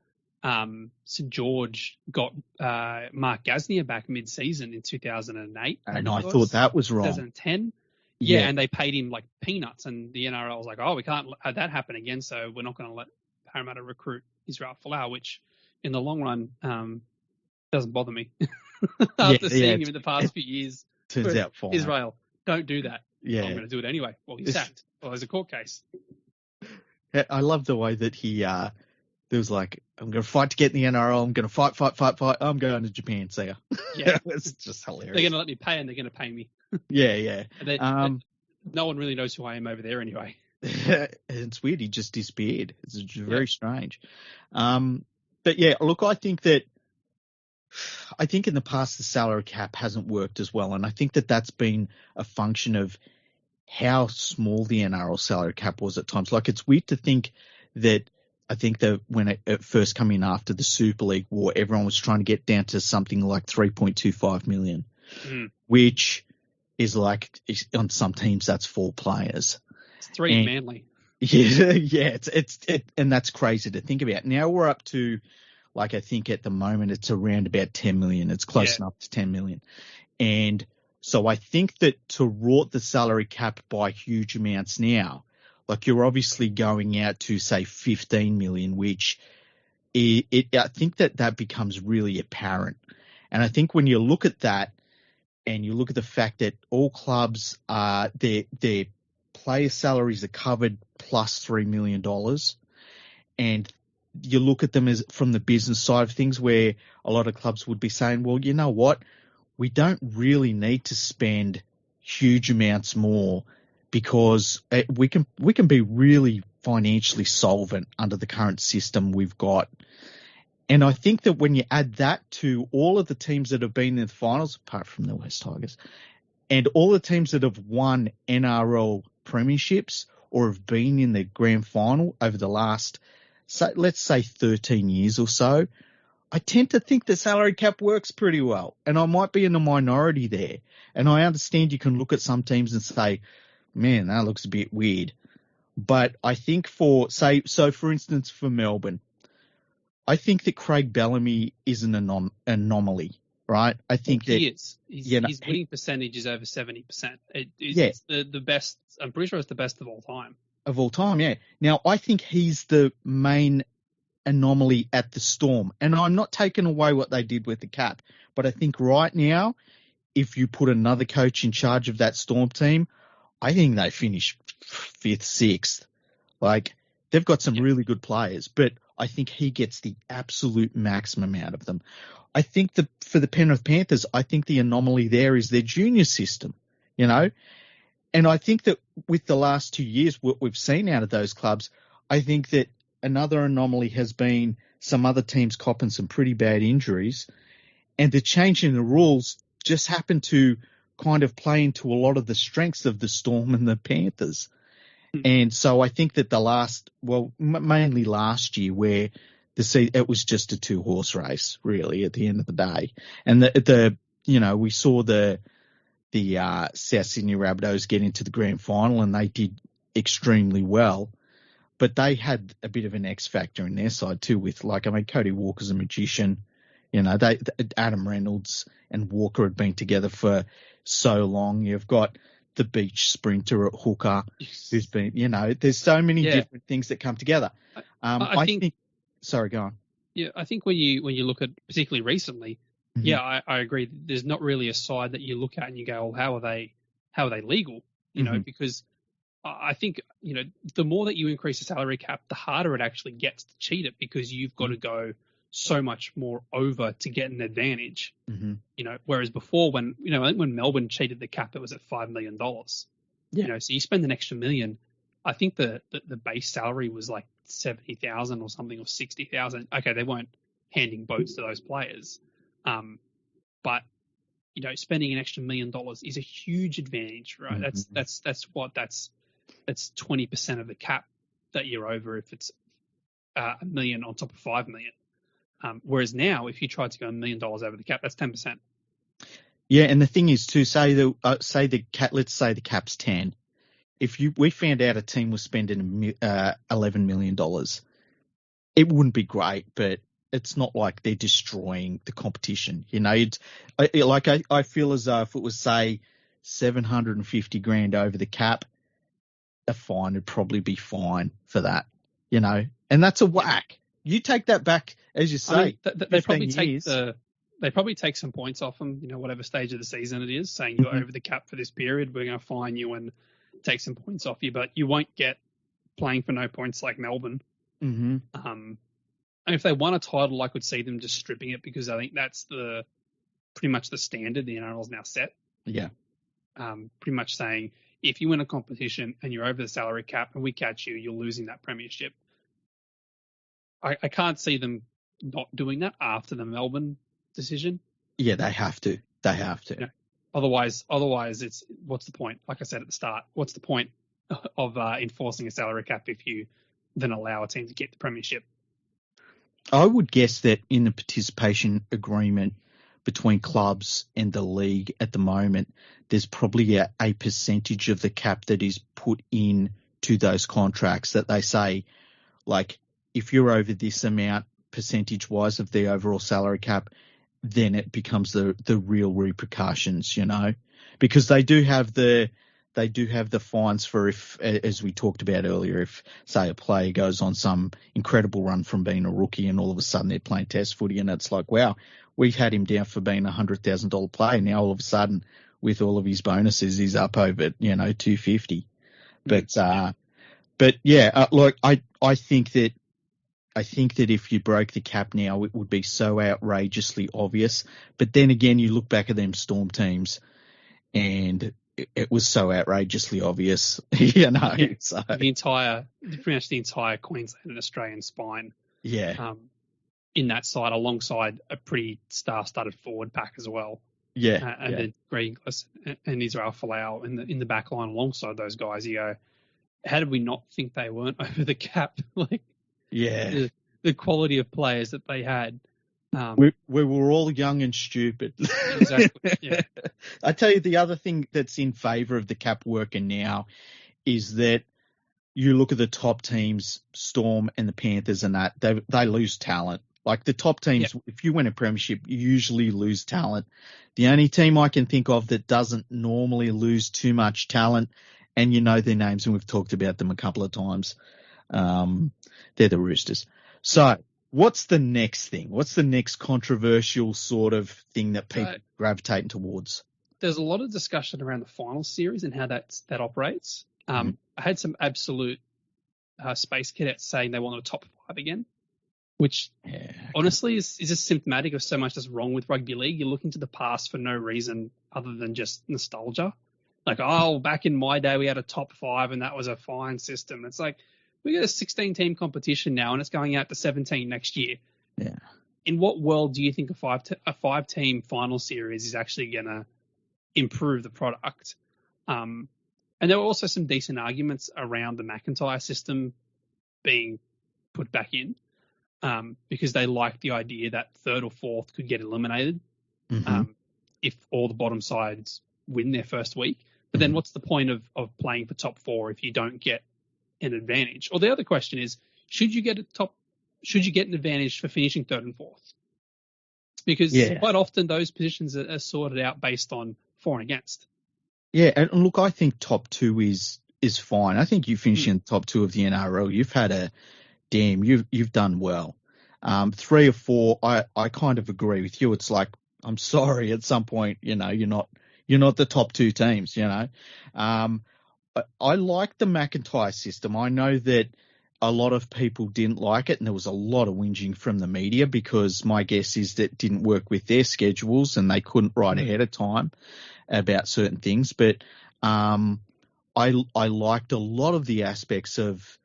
St George got Mark Gasnier back mid-season in 2008. And I thought that was wrong. 2010. Yeah, and they paid him like peanuts, and the NRL was like, oh, we can't have that happen again, so we're not going to let Parramatta recruit Israel Folau, which in the long run doesn't bother me. After seeing him in the past few years. Turns out fine. Israel, don't do that. Yeah. I'm going to do it anyway. Well, he's sacked. Well, there's a court case. I love the way that he there was like, I'm going to fight to get in the NRL. I'm going to fight. I'm going to Japan. See ya. Yeah. It's just hilarious. They're going to let me pay and they're going to pay me. Yeah. No one really knows who I am over there anyway. It's weird. He just disappeared. It's very strange. But yeah, look, I think in the past the salary cap hasn't worked as well, and I think that's been a function of how small the NRL salary cap was at times. Like, it's weird to think that I think that when it first came in after the Super League war, everyone was trying to get down to something like 3.25 million, which is like, on some teams that's 4 players. It's 3 in Manly. Yeah, and that's crazy to think about. Now we're up to, like, I think at the moment it's around about 10 million. It's close enough to 10 million. And so I think that to rort the salary cap by huge amounts now, like, you're obviously going out to, say, 15 million, which I think that becomes really apparent. And I think when you look at that and you look at the fact that all clubs, their player salaries are covered plus $3 million, and you look at them as from the business side of things, where a lot of clubs would be saying, well, you know what? We don't really need to spend huge amounts more because we can be really financially solvent under the current system we've got. And I think that when you add that to all of the teams that have been in the finals, apart from the West Tigers, and all the teams that have won NRL premierships or have been in the grand final over the last, let's say 13 years or so, I tend to think the salary cap works pretty well. And I might be in the minority there. And I understand you can look at some teams and say, man, that looks a bit weird. But I think for instance, for Melbourne, I think that Craig Bellamy is an anomaly, right? I think he is. His winning percentage is over 70%. It's the best. I'm pretty sure it's the best of all time. Of all time, yeah. Now, I think he's the main anomaly at the Storm. And I'm not taking away what they did with the cap. But I think right now, if you put another coach in charge of that Storm team, I think they finish 5th, 6th. Like, they've got some really good players, but I think he gets the absolute maximum out of them. I think for the Penrith Panthers, I think the anomaly there is their junior system, you know? And I think that with the last 2 years, what we've seen out of those clubs, I think that another anomaly has been some other teams copping some pretty bad injuries, and the change in the rules just happened to kind of play into a lot of the strengths of the Storm and the Panthers. And so I think that mainly last year, where it was just a 2-horse race, really, at the end of the day. And we saw the South Sydney Rabbitohs get into the grand final, and they did extremely well. But they had a bit of an X factor in their side too, with Cody Walker's a magician. Adam Reynolds and Walker had been together for so long. You've got the beach sprinter at hooker, who's been, there's so many different things that come together. I think. Sorry, go on. Yeah, I think when you look at particularly recently, I agree. There's not really a side that you look at and you go, well, how are they legal? Because I think, the more that you increase the salary cap, the harder it actually gets to cheat it, because you've got to go so much more over to get an advantage. Whereas before, when I think when Melbourne cheated the cap, it was at $5 million. So you spend an extra $1 million. I think the base salary was like 70,000 or something, or 60,000. Okay, they weren't handing boats to those players, but spending an extra $1 million is a huge advantage, right? That's 20% of the cap that you're over if it's $1 million on top of $5 million. Whereas now, if you tried to go $1 million over the cap, that's 10%. Yeah, and the thing is too, let's say the cap's 10. If we found out a team was spending $11 million, it wouldn't be great, but it's not like they're destroying the competition. I feel as though if it was, say, $750,000 over the cap, a fine would probably be fine for that, and that's a whack. You take that back, as you say. They probably take some points off them, whatever stage of the season it is, saying you're over the cap for this period, we're going to fine you and take some points off you, but you won't get playing for no points like Melbourne. And if they won a title, I could see them just stripping it, because I think that's pretty much the standard the NRL's now set. Yeah. Pretty much saying, if you win a competition and you're over the salary cap and we catch you, you're losing that premiership. I can't see them not doing that after the Melbourne decision. Yeah, they have to. Otherwise, it's what's the point? Like I said at the start, what's the point of enforcing a salary cap if you then allow a team to get the premiership? I would guess that in the participation agreement between clubs and the league at the moment, there's probably a percentage of the cap that is put in to those contracts that they say, like, if you're over this amount percentage-wise of the overall salary cap, then it becomes the real repercussions, because they do have the fines for if, as we talked about earlier, if, say, a player goes on some incredible run from being a rookie and all of a sudden they're playing test footy and it's like, wow, we've had him down for being $100,000 player. Now all of a sudden, with all of his bonuses, he's up over, $250. But yeah, look, I think that if you broke the cap now, it would be so outrageously obvious. But then again, you look back at them Storm teams, and it was so outrageously obvious, So. Pretty much the entire Queensland and Australian spine. Yeah. In that side, alongside a pretty star-studded forward pack as well. Yeah. And then Greg Inglis and Israel Folau in the back line alongside those guys. You go, how did we not think they weren't over the cap? Yeah, the quality of players that they had. We were all young and stupid. Exactly. Yeah. I tell you, the other thing that's in favour of the cap working now is that you look at the top teams, Storm and the Panthers, and that they lose talent. Like the top teams, if you win a premiership, you usually lose talent. The only team I can think of that doesn't normally lose too much talent, and their names, and we've talked about them a couple of times. They're the Roosters. So what's the next thing? What's the next controversial sort of thing that people gravitate towards? There's a lot of discussion around the final series and how that operates. I had some absolute space cadets saying they wanted a top 5 again, which honestly is just symptomatic of so much that's wrong with rugby league. You're looking to the past for no reason other than just nostalgia. Like, back in my day, we had a top 5 and that was a fine system. It's like, we got a 16-team competition now and it's going out to 17 next year. Yeah. In what world do you think a 5-team final series is actually going to improve the product. And there were also some decent arguments around the McIntyre system being put back in, because they liked the idea that third or fourth could get eliminated if all the bottom sides win their first week. But then what's the point of playing for top four if you don't get an advantage? Or the other question is, should you get an advantage for finishing third and fourth? Because quite often those positions are sorted out based on for and against. Yeah, and look, I think top two is fine. I think you finish in top two of the NRL. You've had you've done well. 3 or 4, I kind of agree with you. It's like, I'm sorry, at some point, you're not the top two teams, I like the McIntyre system. I know that a lot of people didn't like it, and there was a lot of whinging from the media because my guess is that it didn't work with their schedules and they couldn't write ahead of time about certain things. But I liked a lot of the aspects of,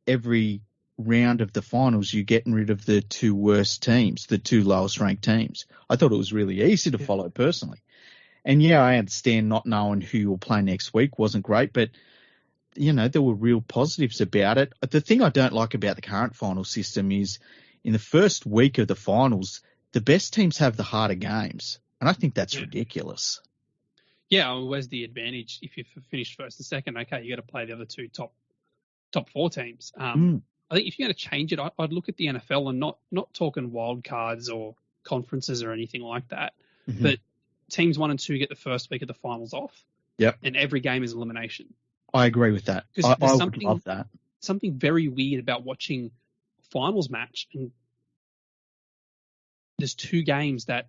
every round of the finals, you're getting rid of the 2 worst teams, the 2 lowest ranked teams. I thought it was really easy to follow personally. And I understand not knowing who you'll play next week wasn't great, but there were real positives about it. The thing I don't like about the current final system is in the first week of the finals, the best teams have the harder games. And I think that's ridiculous. Yeah, where's the advantage if you finish first and second? Okay, you got to play the other 2 top 4 teams. I think if you're going to change it, I'd look at the NFL and not talking wild cards or conferences or anything like that, but teams 1 and 2 get the first week of the finals off. Yep. And every game is elimination. I agree with that. I would love that. Something very weird about watching a finals match, and there's 2 games that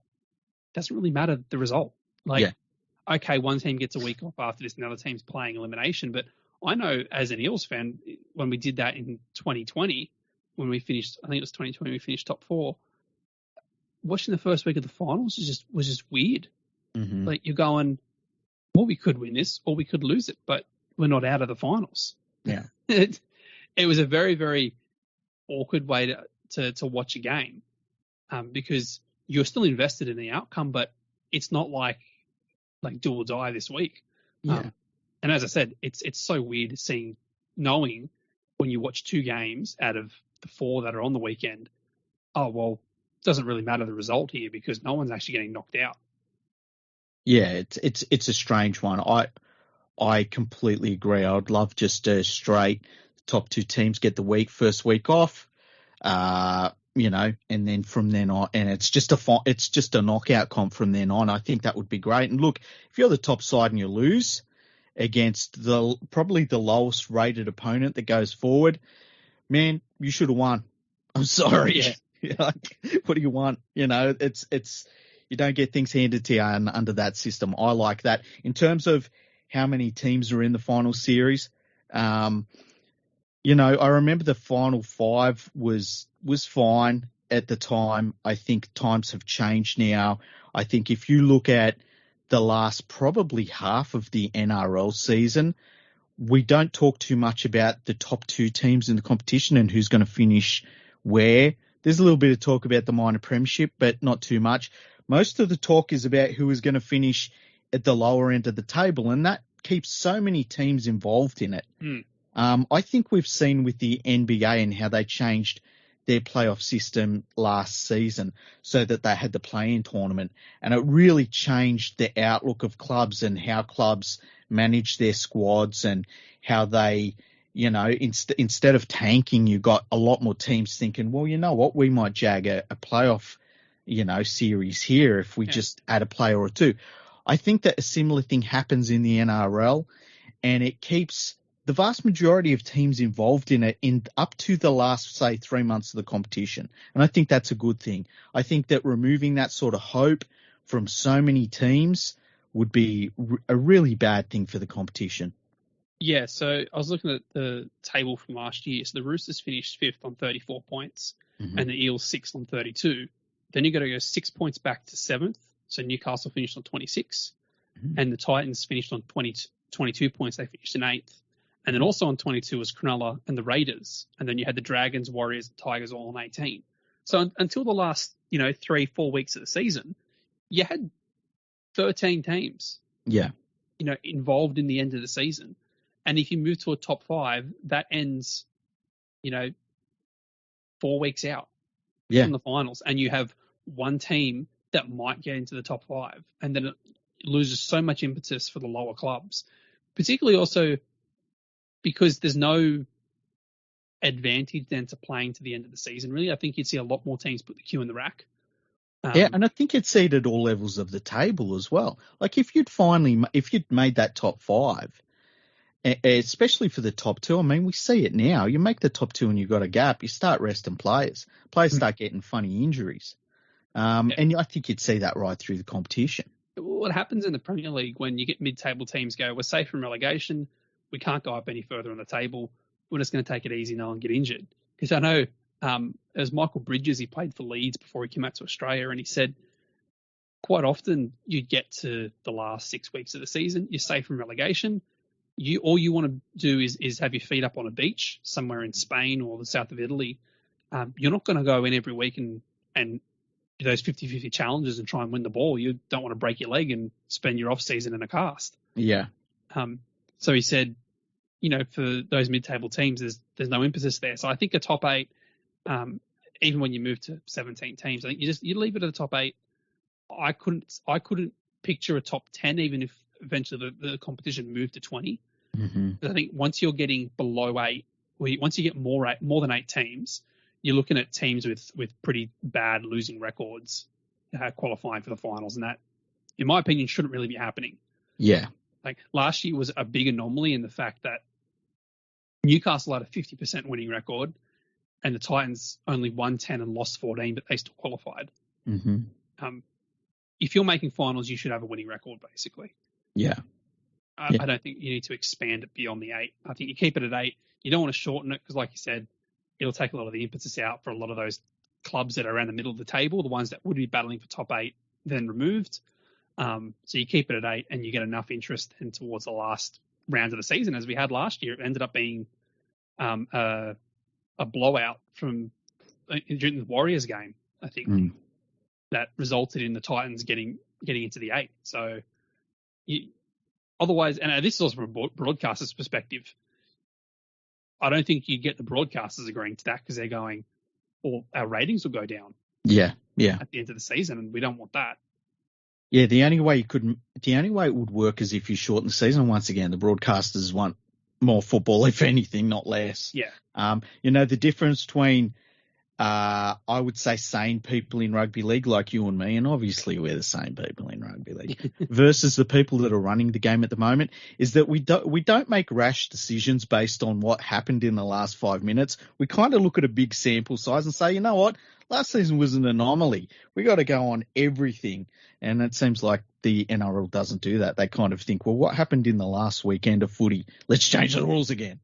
doesn't really matter the result. Okay, one team gets a week off after this, another team's playing elimination. But I know as an Eels fan, when we did that in 2020, when we finished, I think it was 2020, we finished top 4. Watching the first week of the finals was just weird. Like you're going, well, we could win this or we could lose it, but we're not out of the finals. Yeah. It was a very, very awkward way to watch a game, because you're still invested in the outcome, but it's not like do or die this week. Yeah. And as I said, it's so weird knowing when you watch 2 games out of the 4 that are on the weekend, oh, well, it doesn't really matter the result here because no one's actually getting knocked out. Yeah, it's a strange one. I completely agree. I'd love just a straight top 2 teams get the first week off, and then from then on, and it's just a knockout comp from then on. I think that would be great. And look, if you're the top side and you lose against probably the lowest rated opponent that goes forward, man, you should have won. I'm sorry. Yeah. What do you want? It's you don't get things handed to you under that system. I like that. In terms of how many teams are in the final series, I remember the final 5 was fine at the time. I think times have changed now. I think if you look at the last probably half of the NRL season, we don't talk too much about the top 2 teams in the competition and who's going to finish where. There's a little bit of talk about the minor premiership, but not too much. Most of the talk is about who is going to finish at the lower end of the table, and that keeps so many teams involved in it. I think we've seen with the NBA and how they changed their playoff system last season so that they had the play-in tournament, and it really changed the outlook of clubs and how clubs manage their squads and how they, instead of tanking, you got a lot more teams thinking, well, you know what, we might jag a playoff, series here if we just add a player or 2. I think that a similar thing happens in the NRL, and it keeps the vast majority of teams involved in it up to the last, say, 3 months of the competition. And I think that's a good thing. I think that removing that sort of hope from so many teams would be a really bad thing for the competition. Yeah, so I was looking at the table from last year. So the Roosters finished 5th on 34 points and the Eels 6th on 32. Then you've got to go 6 points back to 7th. So Newcastle finished on 26 and the Titans finished on 22 points. They finished in 8th. And then also on 22 was Cronulla and the Raiders. And then you had the Dragons, Warriors, and Tigers all on 18. So until the last, 3-4 weeks of the season, you had 13 teams. Yeah. Involved in the end of the season. And if you move to a top 5, that ends, 4 weeks out from the finals. And you have one team that might get into the top 5. And then it loses so much impetus for the lower clubs, particularly also because there's no advantage then to playing to the end of the season. Really, I think you'd see a lot more teams put the queue in the rack. And I think you'd see it at all levels of the table as well. Like if you'd made that top 5, especially for the top 2, I mean, we see it now. You make the top 2 and you've got a gap, you start resting players. Players start getting funny injuries. And I think you'd see that right through the competition. What happens in the Premier League when you get mid-table teams go, we're safe from relegation, we can't go up any further on the table, we're just going to take it easy now and get injured. Because I know as Michael Bridges, he played for Leeds before he came out to Australia, and he said quite often you get to the last 6 weeks of the season, you're safe from relegation. All you want to do is have your feet up on a beach somewhere in Spain or the south of Italy. You're not going to go in every week and do those 50-50 challenges and try and win the ball. You don't want to break your leg and spend your off season in a cast. Yeah. So he said, for those mid-table teams, there's no impetus there. So I think a top 8, even when you move to 17 teams, I think you leave it at the top 8. I couldn't picture a top 10, even if eventually the competition moved to 20. Mm-hmm. I think once you're getting below 8, once you get more than 8 teams, you're looking at teams with pretty bad losing records qualifying for the finals, and that, in my opinion, shouldn't really be happening. Yeah. Like last year was a big anomaly in the fact that Newcastle had a 50% winning record, and the Titans only won 10 and lost 14, but they still qualified. Mm-hmm. If you're making finals, you should have a winning record, basically. Yeah. I don't think you need to expand it beyond the 8. I think you keep it at 8. You don't want to shorten it because, like you said, it'll take a lot of the impetus out for a lot of those clubs that are around the middle of the table, the ones that would be battling for top 8, then removed. So you keep it at 8 and you get enough interest in towards the last round of the season, as we had last year. It ended up being a blowout during the Warriors game, I think, that resulted in the Titans getting into the 8. So otherwise, and this is also from a broadcaster's perspective, I don't think you get the broadcasters agreeing to that because they're going, or our ratings will go down. Yeah. At the end of the season, and we don't want that. Yeah, the only way it would work is if you shorten the season. Once again, the broadcasters want more football, if anything, not less. Yeah. The difference between, I would say, sane people in rugby league like you and me, and obviously we're the same people in rugby league, versus the people that are running the game at the moment, is that we don't make rash decisions based on what happened in the last 5 minutes. We kind of look at a big sample size and say, you know what, last season was an anomaly. We got to go on everything. And it seems like the NRL doesn't do that. They kind of think, well, what happened in the last weekend of footy? Let's change the rules again.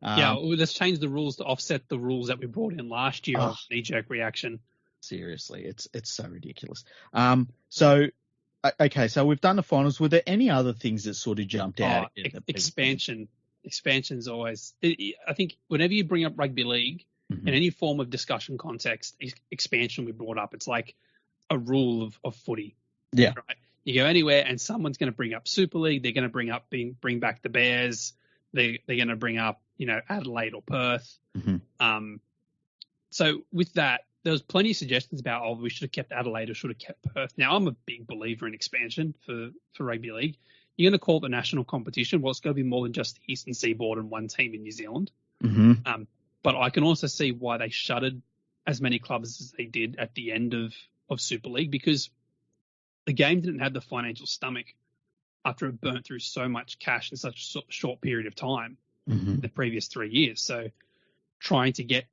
Let's change the rules to offset the rules that we brought in last year of knee-jerk reaction. Seriously, it's so ridiculous. So we've done the finals. Were there any other things that sort of jumped out? Expansion. Expansion's always... I think whenever you bring up rugby league, in any form of discussion context, expansion will be brought up. It's like a rule of footy. Yeah. Right? You go anywhere and someone's going to bring up Super League. They're going to bring back the Bears. They're going to bring up, Adelaide or Perth. Mm-hmm. So with that, there was plenty of suggestions about, we should have kept Adelaide or should have kept Perth. Now, I'm a big believer in expansion for rugby league. You're going to call it the national competition. Well, it's going to be more than just the Eastern Seaboard and one team in New Zealand. Mm-hmm. But I can also see why they shuttered as many clubs as they did at the end of Super League, because the game didn't have the financial stomach after it burnt through so much cash in such a short period of time the previous 3 years. So trying to get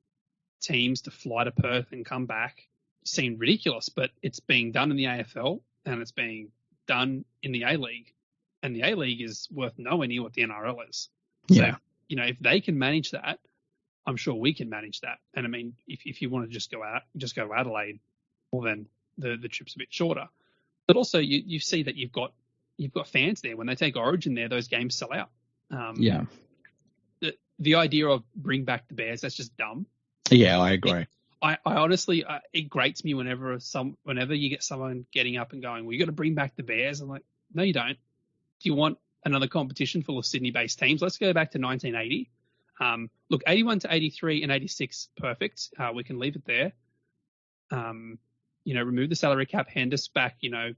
teams to fly to Perth and come back seemed ridiculous, but it's being done in the AFL and it's being done in the A-League, and the A-League is worth nowhere near what the NRL is. Yeah. So, if they can manage that, I'm sure we can manage that. And I mean, if you want to just go to Adelaide, well then the trip's a bit shorter. But also you see that you've got fans there. When they take Origin there, those games sell out. The idea of bring back the Bears, that's just dumb. Yeah, I agree. I honestly, it grates me whenever you get someone getting up and going, well, you got to bring back the Bears. I'm like, no, you don't. Do you want another competition full of Sydney-based teams? Let's go back to 1980. Look, 81 to 83 and 86, perfect. We can leave it there. Remove the salary cap, hand us back, an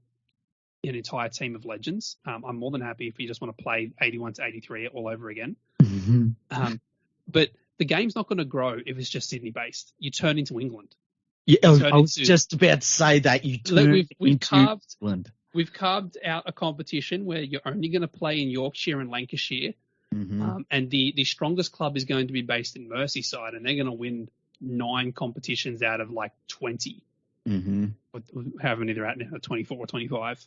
entire team of legends. I'm more than happy if you just want to play 81 to 83 all over again. Mm-hmm. But the game's not going to grow if it's just Sydney-based. You turn into England. Yeah, I was just about to say that. You turn into England. We've carved out a competition where you're only going to play in Yorkshire and Lancashire. Mm-hmm. And the strongest club is going to be based in Merseyside, and they're going to win 9 competitions out of like 20. Mm-hmm. However many they're at now, 24 or 25.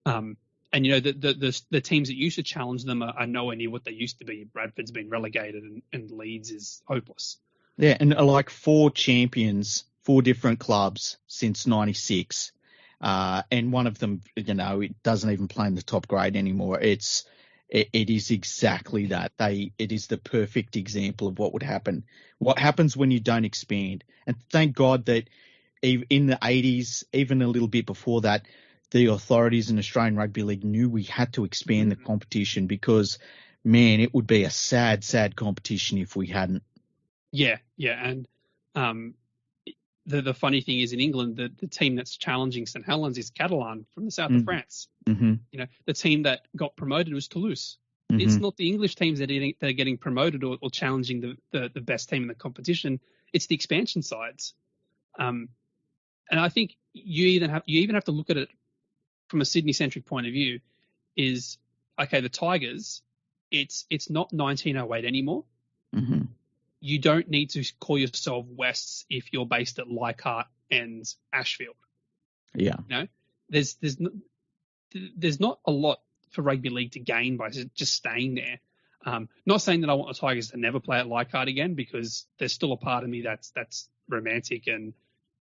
And the teams that used to challenge them are nowhere near what they used to be. Bradford's been relegated, and Leeds is hopeless. Yeah, and like 4 champions, 4 different clubs since '96, and one of them, it doesn't even play in the top grade anymore. It is exactly that. It is the perfect example of what would happen. What happens when you don't expand? And thank God that in the 80s, even a little bit before that, the authorities in Australian Rugby League knew we had to expand the competition because, man, it would be a sad, sad competition if we hadn't. Yeah, and the funny thing is in England, the team that's challenging St Helens is Catalan from the south of France. Mm-hmm. The team that got promoted was Toulouse. Mm-hmm. It's not the English teams that are getting promoted or challenging the best team in the competition. It's the expansion sides. And I think you even have to look at it from a Sydney-centric point of view. Is okay, the Tigers, it's not 1908 anymore. Mm-hmm. You don't need to call yourself Wests if you're based at Leichhardt and Ashfield. Yeah. There's not a lot for rugby league to gain by just staying there. Not saying that I want the Tigers to never play at Leichhardt again, because there's still a part of me that's romantic, and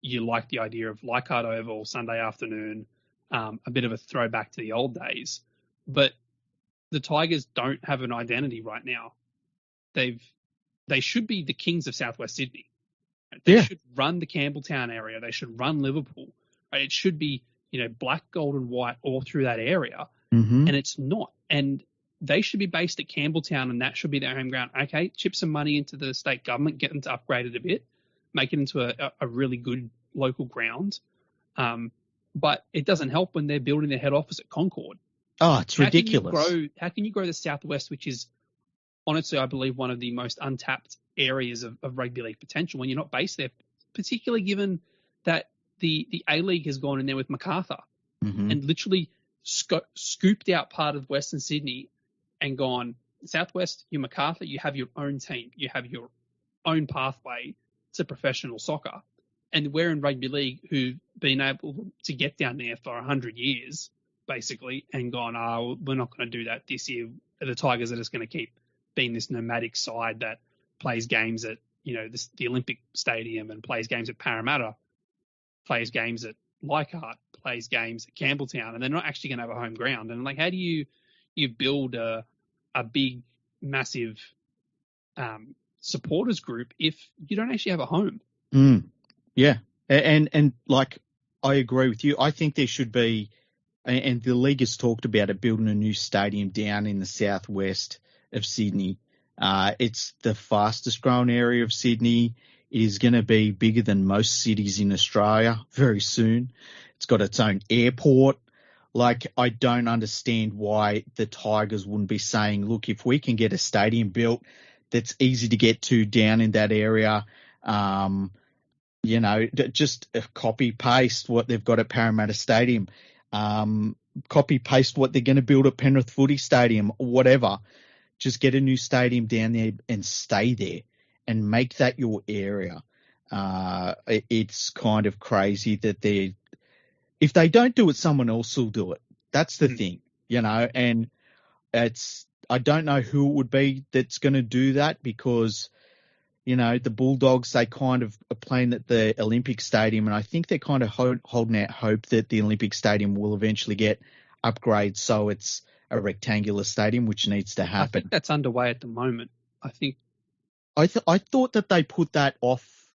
you like the idea of Leichhardt Oval, Sunday afternoon, a bit of a throwback to the old days. But the Tigers don't have an identity right now. They should be the kings of Southwest Sydney. They should run the Campbelltown area. They should run Liverpool. Right? It should be, black, gold, and white all through that area. Mm-hmm. And it's not. And they should be based at Campbelltown, and that should be their home ground. Okay, chip some money into the state government, get them to upgrade it a bit, make it into a really good local ground. But it doesn't help when they're building their head office at Concord. Oh, it's ridiculous. How can you grow the Southwest, which is honestly, I believe, one of the most untapped areas of rugby league potential when you're not based there, particularly given that the A-League has gone in there with MacArthur and literally scooped out part of Western Sydney and gone, Southwest, you're MacArthur, you have your own team, you have your own pathway to professional soccer. And we're in rugby league who've been able to get down there for 100 years, basically, and gone, we're not going to do that this year. The Tigers are just going to keep being this nomadic side that plays games at, the Olympic Stadium and plays games at Parramatta, plays games at Leichhardt, plays games at Campbelltown, and they're not actually going to have a home ground. And how do you build a big, massive supporters group if you don't actually have a home? Yeah. And I agree with you. I think there should be, and the league has talked about it, building a new stadium down in the southwest of Sydney. It's the fastest growing area of Sydney. It is going to be bigger than most cities in Australia very soon. It's got its own airport. I don't understand why the Tigers wouldn't be saying, look, if we can get a stadium built that's easy to get to down in that area, just copy paste what they've got at Parramatta Stadium, copy paste what they're going to build at Penrith Footy Stadium, whatever. Just get a new stadium down there and stay there and make that your area. It's kind of crazy that if they don't do it, someone else will do it. That's the thing, and I don't know who it would be that's going to do that, because, the Bulldogs, they kind of are playing at the Olympic Stadium, and I think they're kind of holding out hope that the Olympic Stadium will eventually get upgrades so it's a rectangular stadium, which needs to happen. I think that's underway at the moment. I thought that they put that off.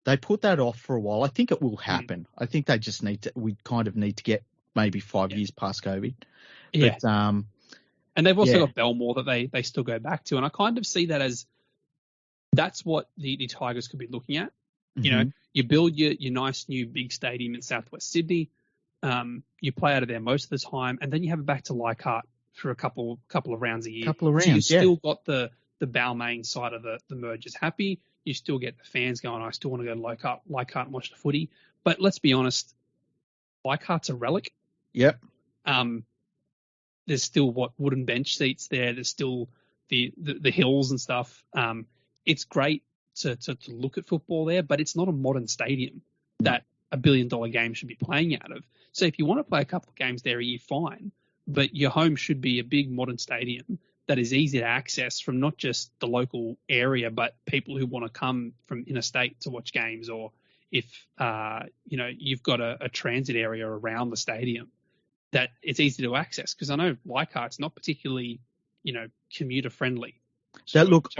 they put that off for a while. I think it will happen. I think they just we kind of need to get maybe 5 years past COVID. Yeah. But, and they've also got Belmore that they still go back to. And I kind of see that as that's what the Tigers could be looking at. You know, you build your nice new big stadium in Southwest Sydney. You play out of there most of the time, and then you have it back to Leichhardt for a couple of rounds a year. So you still got the Balmain side of the mergers happy. You still get the fans going, I still want to go to Leichhardt and watch the footy. But let's be honest, Leichhardt's a relic. Yep. There's still wooden bench seats there. There's still the hills and stuff. It's great to look at football there, but it's not a modern stadium that $1 billion game should be playing out of. So if you want to play a couple of games there a year, fine. But your home should be a big modern stadium that is easy to access from not just the local area, but people who want to come from interstate to watch games, or if you've got a transit area around the stadium that it's easy to access. Because I know Leichhardt's not particularly, commuter friendly. Look,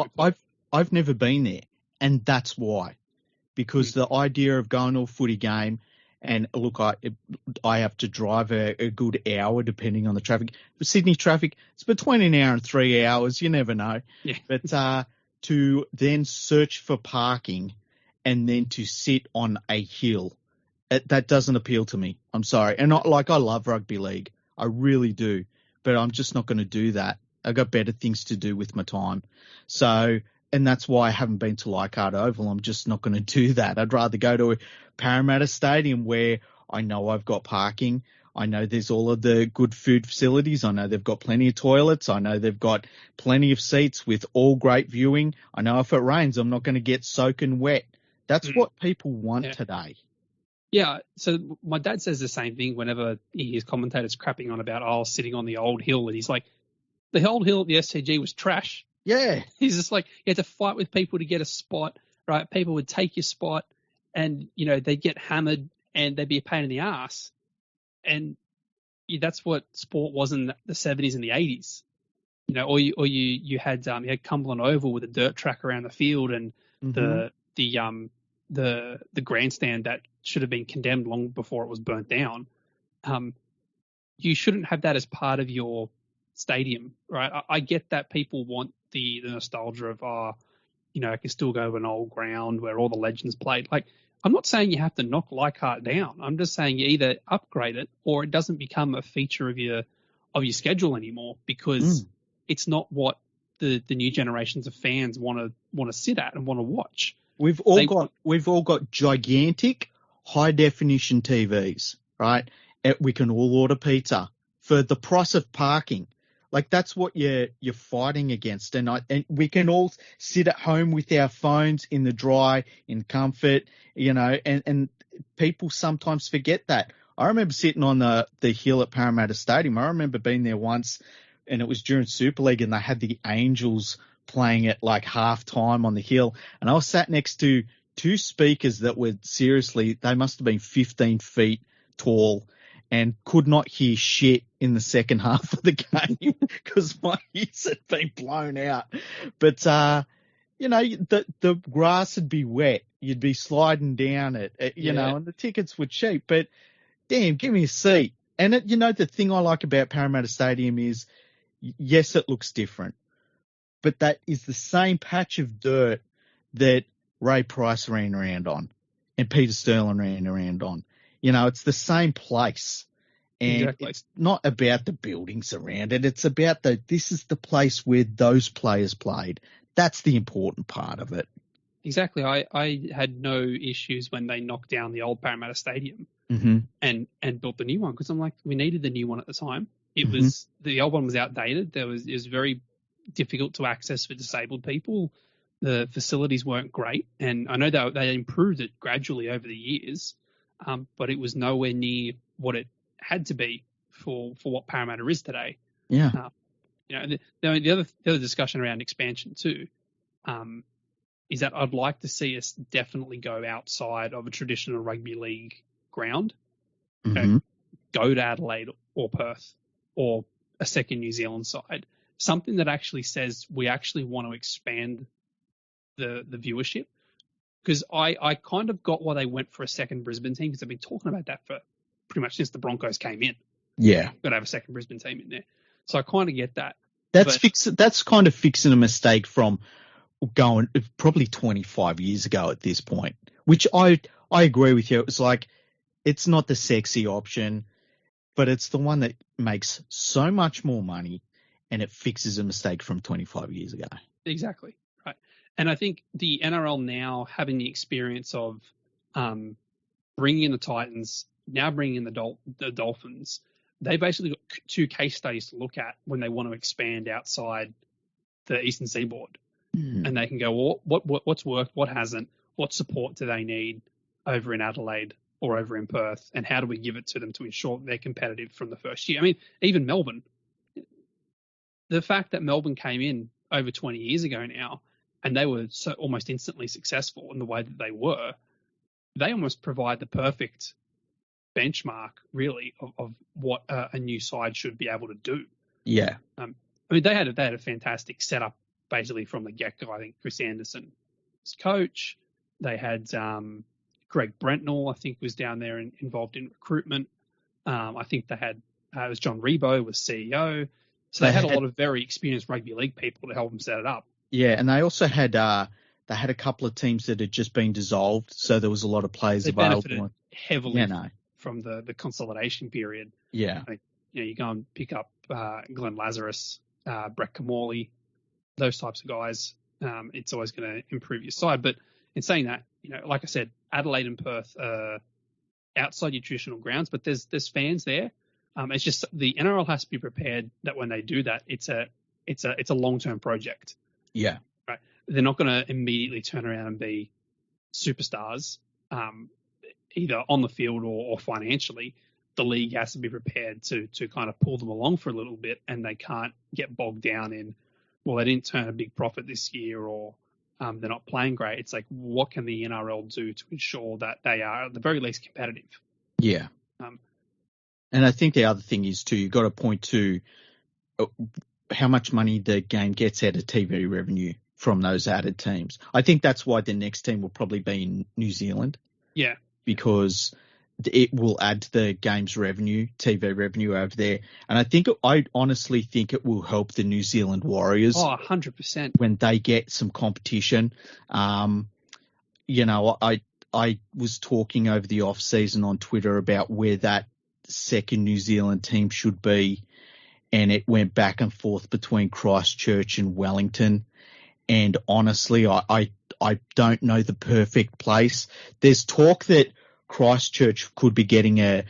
I've never been there, and that's why. Because the idea of going to a footy game, and look, I have to drive a good hour depending on the traffic. For Sydney traffic, it's between an hour and 3 hours. You never know. Yeah. But to then search for parking and then to sit on a hill, that doesn't appeal to me. I'm sorry. And I love rugby league. I really do. But I'm just not going to do that. I've got better things to do with my time. So... And that's why I haven't been to Leichhardt Oval. I'm just not going to do that. I'd rather go to a Parramatta Stadium where I know I've got parking. I know there's all of the good food facilities. I know they've got plenty of toilets. I know they've got plenty of seats with all great viewing. I know if it rains, I'm not going to get soaking wet. That's what people want today. Yeah. So my dad says the same thing whenever he hears commentators crapping on about, sitting on the old hill. And he's like, the old hill at the SCG was trash. Yeah. He's just like, you had to fight with people to get a spot, right? People would take your spot and, they'd get hammered and they'd be a pain in the ass. And that's what sport was in the 70s and the 80s. You had Cumberland Oval with a dirt track around the field and the grandstand that should have been condemned long before it was burnt down. You shouldn't have that as part of your stadium, right? I get that people want the nostalgia of, I can still go to an old ground where all the legends played. Like, I'm not saying you have to knock Leichhardt down. I'm just saying you either upgrade it or it doesn't become a feature of your schedule anymore, because it's not what the new generations of fans want to sit at and want to watch. We've all got gigantic high definition TVs, right? We can all order pizza for the price of parking. Like, that's what you're fighting against. And we can all sit at home with our phones in the dry, in comfort, and people sometimes forget that. I remember sitting on the hill at Parramatta Stadium. I remember being there once, and it was during Super League, and they had the Angels playing at like half time on the hill. And I was sat next to two speakers that were they must have been 15 feet tall, and could not hear shit in the second half of the game because my ears had been blown out. But, the grass would be wet. You'd be sliding down it, and the tickets were cheap. But, damn, give me a seat. And, the thing I like about Parramatta Stadium is, yes, it looks different, but that is the same patch of dirt that Ray Price ran around on and Peter Sterling ran around on. It's the same place. And it's not about the buildings around it. It's about this is the place where those players played. That's the important part of it. Exactly. I had no issues when they knocked down the old Parramatta Stadium and built the new one, because I'm like, we needed the new one at the time. It was, the old one was outdated. It was very difficult to access for disabled people. The facilities weren't great. And I know they improved it gradually over the years. But it was nowhere near what it had to be for what Parramatta is today. Yeah. The other discussion around expansion too, is that I'd like to see us definitely go outside of a traditional rugby league ground. Go to Adelaide or Perth or a second New Zealand side. Something that actually says we actually want to expand the viewership. because I kind of got why they went for a second Brisbane team, because they've been talking about that for pretty much since the Broncos came in. Yeah. Got to have a second Brisbane team in there. So I kind of get that. That's kind of fixing a mistake from going probably 25 years ago at this point, which I agree with you. It was like, it's not the sexy option, but it's the one that makes so much more money, and it fixes a mistake from 25 years ago. Exactly. Right. And I think the NRL now having the experience of bringing in the Titans, now bringing in the Dolphins, they basically got two case studies to look at when they want to expand outside the Eastern Seaboard. And they can go, well, what's worked, what hasn't, what support do they need over in Adelaide or over in Perth, and how do we give it to them to ensure they're competitive from the first year? I mean, even Melbourne, the fact that Melbourne came in over 20 years ago now, and they were so almost instantly successful in the way that they almost provide the perfect benchmark, really, of what a new side should be able to do. Yeah. I mean, they had a fantastic setup basically from the get-go. I think Chris Anderson was coach. They had Greg Brentnall, I think, was down there and involved in recruitment. I think they had it was John Rebo was CEO. So they had a lot of very experienced rugby league people to help them set it up. Yeah, and they also had they had a couple of teams that had just been dissolved, so there was a lot of players available. They benefited heavily from the consolidation period. Yeah. You go and pick up Glenn Lazarus, Brett Kamali, those types of guys. It's always going to improve your side. But in saying that, like I said, Adelaide and Perth are outside your traditional grounds, but there's fans there. It's just the NRL has to be prepared that when they do that, it's a long-term project. Yeah. Right. They're not going to immediately turn around and be superstars, either on the field or financially. The league has to be prepared to kind of pull them along for a little bit, and they can't get bogged down in, well, they didn't turn a big profit this year, or they're not playing great. It's like, what can the NRL do to ensure that they are at the very least competitive? Yeah. And I think the other thing is too, you've got to point to how much money the game gets out of TV revenue from those added teams. I think that's why the next team will probably be in New Zealand. Yeah. Because it will add to the game's revenue, TV revenue over there. And I honestly think it will help the New Zealand Warriors. Oh, 100%. When they get some competition. I was talking over the off season on Twitter about where that second New Zealand team should be, and it went back and forth between Christchurch and Wellington. And honestly, I don't know the perfect place. There's talk that Christchurch could be getting a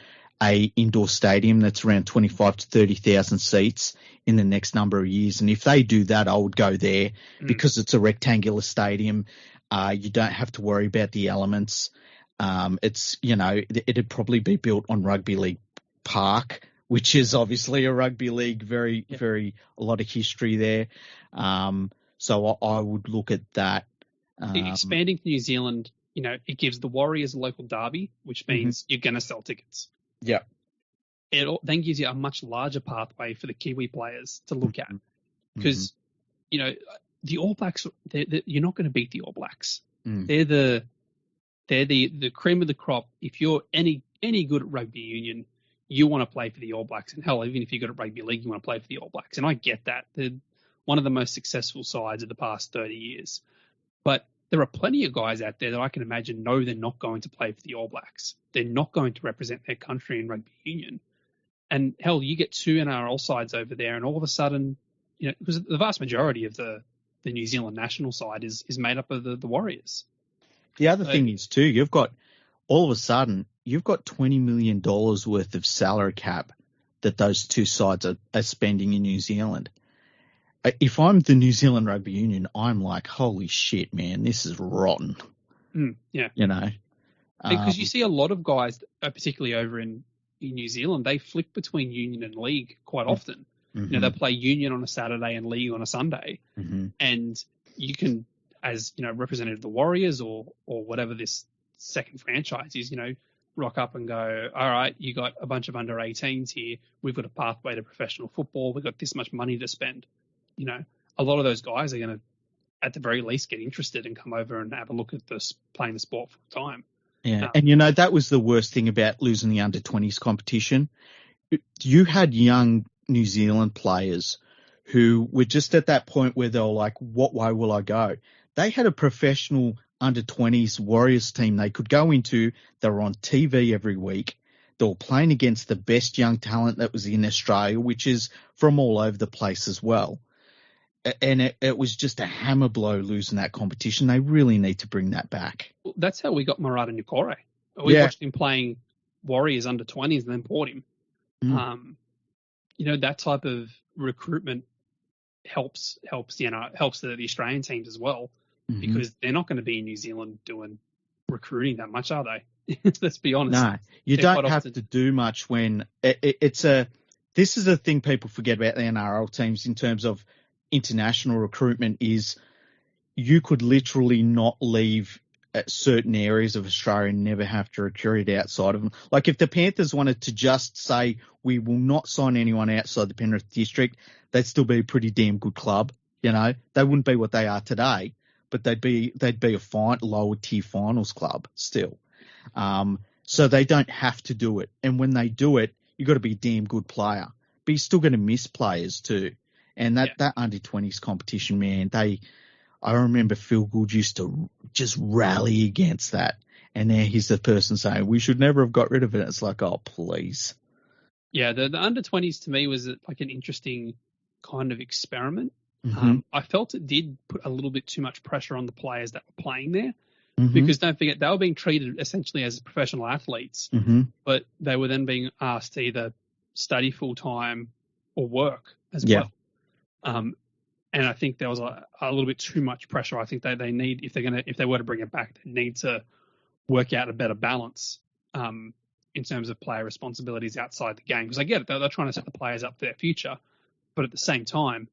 indoor stadium that's around 25 to 30,000 seats in the next number of years. And if they do that, I would go there because it's a rectangular stadium. You don't have to worry about the elements. It'd probably be built on Rugby League Park, which is obviously a rugby league, very a lot of history there. So I would look at that. Expanding to New Zealand, it gives the Warriors a local derby, which means you're going to sell tickets. Yeah. It then gives you a much larger pathway for the Kiwi players to look at, because the All Blacks, you're not going to beat the All Blacks. They're the cream of the crop. If you're any good at rugby union, you want to play for the All Blacks. And hell, even if you're good at rugby league, you want to play for the All Blacks. And I get that. They're one of the most successful sides of the past 30 years. But there are plenty of guys out there that I can imagine know they're not going to play for the All Blacks. They're not going to represent their country in rugby union. And hell, you get two NRL sides over there, and all of a sudden, because the vast majority of the New Zealand national side is made up of the Warriors. The other thing is too, you've got $20 million worth of salary cap that those two sides are spending in New Zealand. If I'm the New Zealand Rugby Union, I'm like, holy shit, man, this is rotten. Yeah. Because you see a lot of guys, particularly over in New Zealand, they flick between union and league quite often. They play union on a Saturday and league on a Sunday. And you can, as representative of the Warriors or whatever this second franchise is, rock up and go, all right, you got a bunch of under 18s here. We've got a pathway to professional football. We've got this much money to spend. A lot of those guys are going to at the very least get interested and come over and have a look at playing the sport full time. Yeah, and that was the worst thing about losing the under-20s competition. You had young New Zealand players who were just at that point where they were like, what way will I go? They had a professional under-20s Warriors team they could go into. They were on TV every week. They were playing against the best young talent that was in Australia, which is from all over the place as well. And it was just a hammer blow losing that competition. They really need to bring that back. Well, that's how we got Marata Nukore. We watched him playing Warriors under-20s and then bought him. That type of recruitment helps the Australian teams as well, because they're not going to be in New Zealand doing recruiting that much, are they? Let's be honest. No, you don't have to do much when this is a thing people forget about the NRL teams in terms of international recruitment is you could literally not leave at certain areas of Australia and never have to recruit outside of them. Like if the Panthers wanted to just say, we will not sign anyone outside the Penrith district, they'd still be a pretty damn good club. They wouldn't be what they are today, but they'd be a lower tier finals club still. So they don't have to do it. And when they do it, you've got to be a damn good player, but you're still going to miss players too. And that under-20s competition, man, I remember Phil Gould used to just rally against that. And now he's the person saying, we should never have got rid of it. It's like, oh, please. Yeah, the under-20s to me was like an interesting kind of experiment. I felt it did put a little bit too much pressure on the players that were playing there. Because don't forget, they were being treated essentially as professional athletes, but they were then being asked to either study full-time or work as well. And I think there was a little bit too much pressure. I think they need, if they were to bring it back, they need to work out a better balance in terms of player responsibilities outside the game. Because I get it, they're trying to set the players up for their future, but at the same time,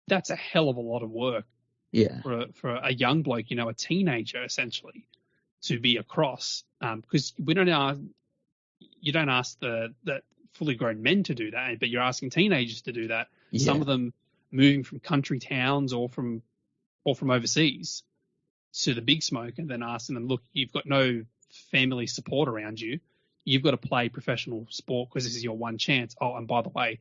that's a hell of a lot of work. Yeah. For a young bloke, a teenager essentially, to be across, because you don't ask the fully grown men to do that, but you're asking teenagers to do that. Yeah. Some of them moving from country towns or from overseas to the big smoke, and then asking them, look, you've got no family support around you. You've got to play professional sport because this is your one chance. Oh, and by the way,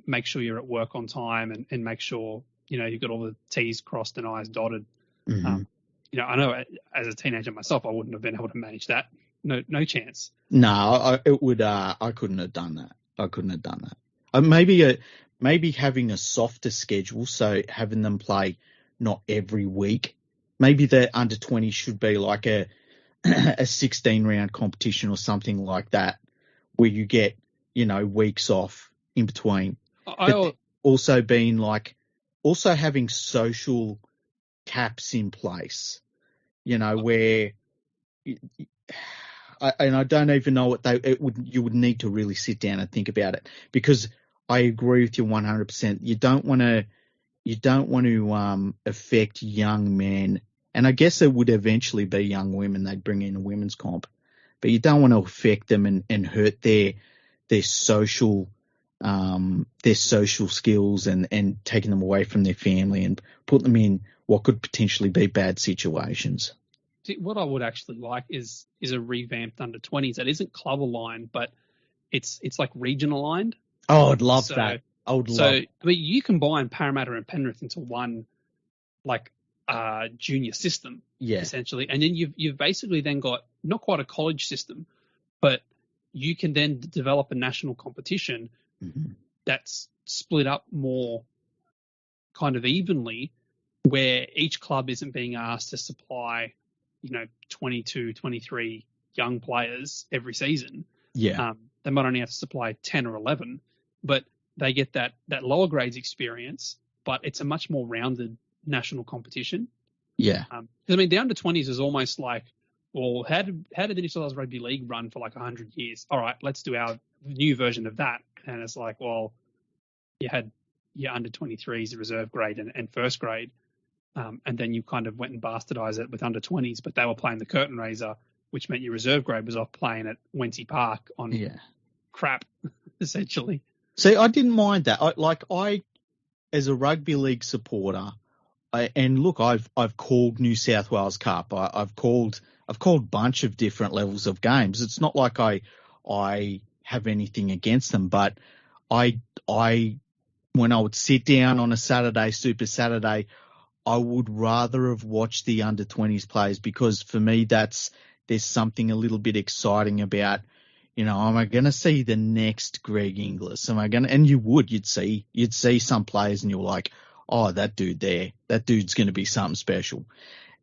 make sure you're at work on time and make sure you've got all the T's crossed and I's dotted. I know as a teenager myself, I wouldn't have been able to manage that. No chance. No, I couldn't have done that. Maybe having a softer schedule, so having them play not every week. Maybe the under 20 should be like a 16 round competition or something like that, where you get weeks off in between. Also having social caps in place, where, I don't even know what you would need to really sit down and think about it, because I agree with you 100%. You don't want to affect young men, and I guess it would eventually be young women. They'd bring in a women's comp, but you don't want to affect them and hurt their social skills and taking them away from their family and put them in what could potentially be bad situations. See, what I would actually like is a revamped under 20s that isn't club aligned, but it's like region aligned. Oh, I'd love that. I mean, you combine Parramatta and Penrith into one junior system, essentially, and then you've basically then got not quite a college system, but you can then develop a national competition that's split up more kind of evenly, where each club isn't being asked to supply 22, 23 young players every season. Yeah. They might only have to supply 10 or 11, but they get that lower grades experience, but it's a much more rounded national competition. Yeah. I mean, the under 20s is almost like, well, how did the New South Wales Rugby League run for like 100 years? All right, let's do our new version of that. And it's like, well, you had your under 23s, reserve grade and first grade. And then you kind of went and bastardized it with under 20s, but they were playing the curtain raiser, which meant your reserve grade was off playing at Wenty Park on crap, essentially. See, I didn't mind that. I, as a rugby league supporter, and look, I've called New South Wales Cup. I've called a bunch of different levels of games. It's not like I have anything against them, but I when I would sit down on a Saturday, Super Saturday, I would rather have watched the under-20s players, because for me there's something a little bit exciting about, am I going to see the next Greg Inglis? And you'd see some players and you're like, oh, that dude's going to be something special.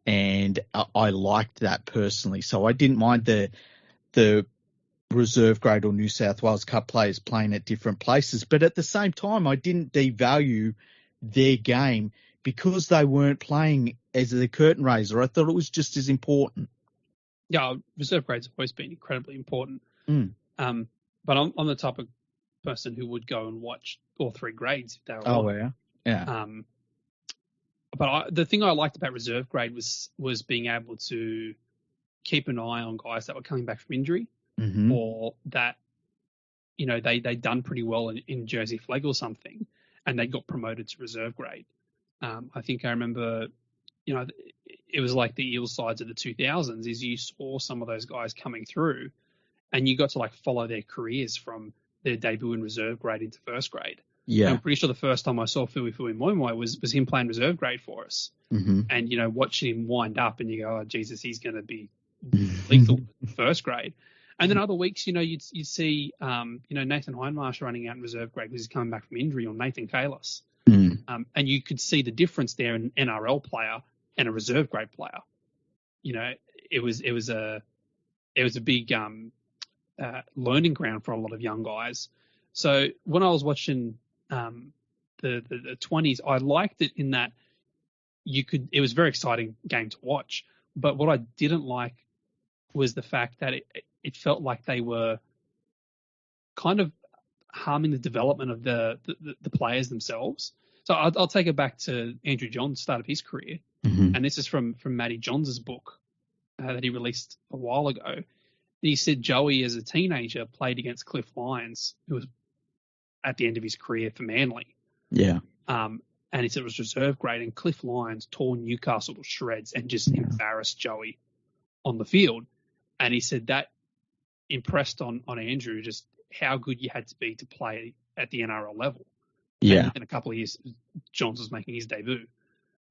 And I liked that personally. So I didn't mind the reserve grade or New South Wales Cup players playing at different places. But at the same time, I didn't devalue their game because they weren't playing as the curtain raiser. I thought it was just as important. Yeah, reserve grades have always been incredibly important. Mm. But I'm the type of person who would go and watch all three grades if they were on. Oh, yeah. But the thing I liked about reserve grade was being able to keep an eye on guys that were coming back from injury, mm-hmm. or that, they'd done pretty well in Jersey Flegg or something, and they got promoted to reserve grade. I think I remember, it was like the Eels sides of the 2000s, is you saw some of those guys coming through and you got to follow their careers from their debut in reserve grade into first grade. Yeah. And I'm pretty sure the first time I saw Filipaina Moimoi was him playing reserve grade for us. Mm-hmm. And, watching him wind up and you go, oh, Jesus, he's going to be lethal in first grade. And then other weeks, you'd see, Nathan Hindmarsh running out in reserve grade because he's coming back from injury, or Nathan Kalis. Mm. And you could see the difference there in an NRL player and a reserve grade player. It was a big learning ground for a lot of young guys. So when I was watching the 20s, I liked it in that it was a very exciting game to watch. But what I didn't like was the fact that it felt like they were kind of harming the development of the players themselves. So I'll take it back to Andrew Johns' start of his career. Mm-hmm. And this is from Matty Johns' book that he released a while ago. He said Joey, as a teenager, played against Cliff Lyons, who was at the end of his career for Manly. Yeah. And he said it was reserve grade, and Cliff Lyons tore Newcastle to shreds and just embarrassed Joey on the field. And he said that impressed on Andrew just how good you had to be to play at the NRL level. Yeah. And in a couple of years, Johns was making his debut.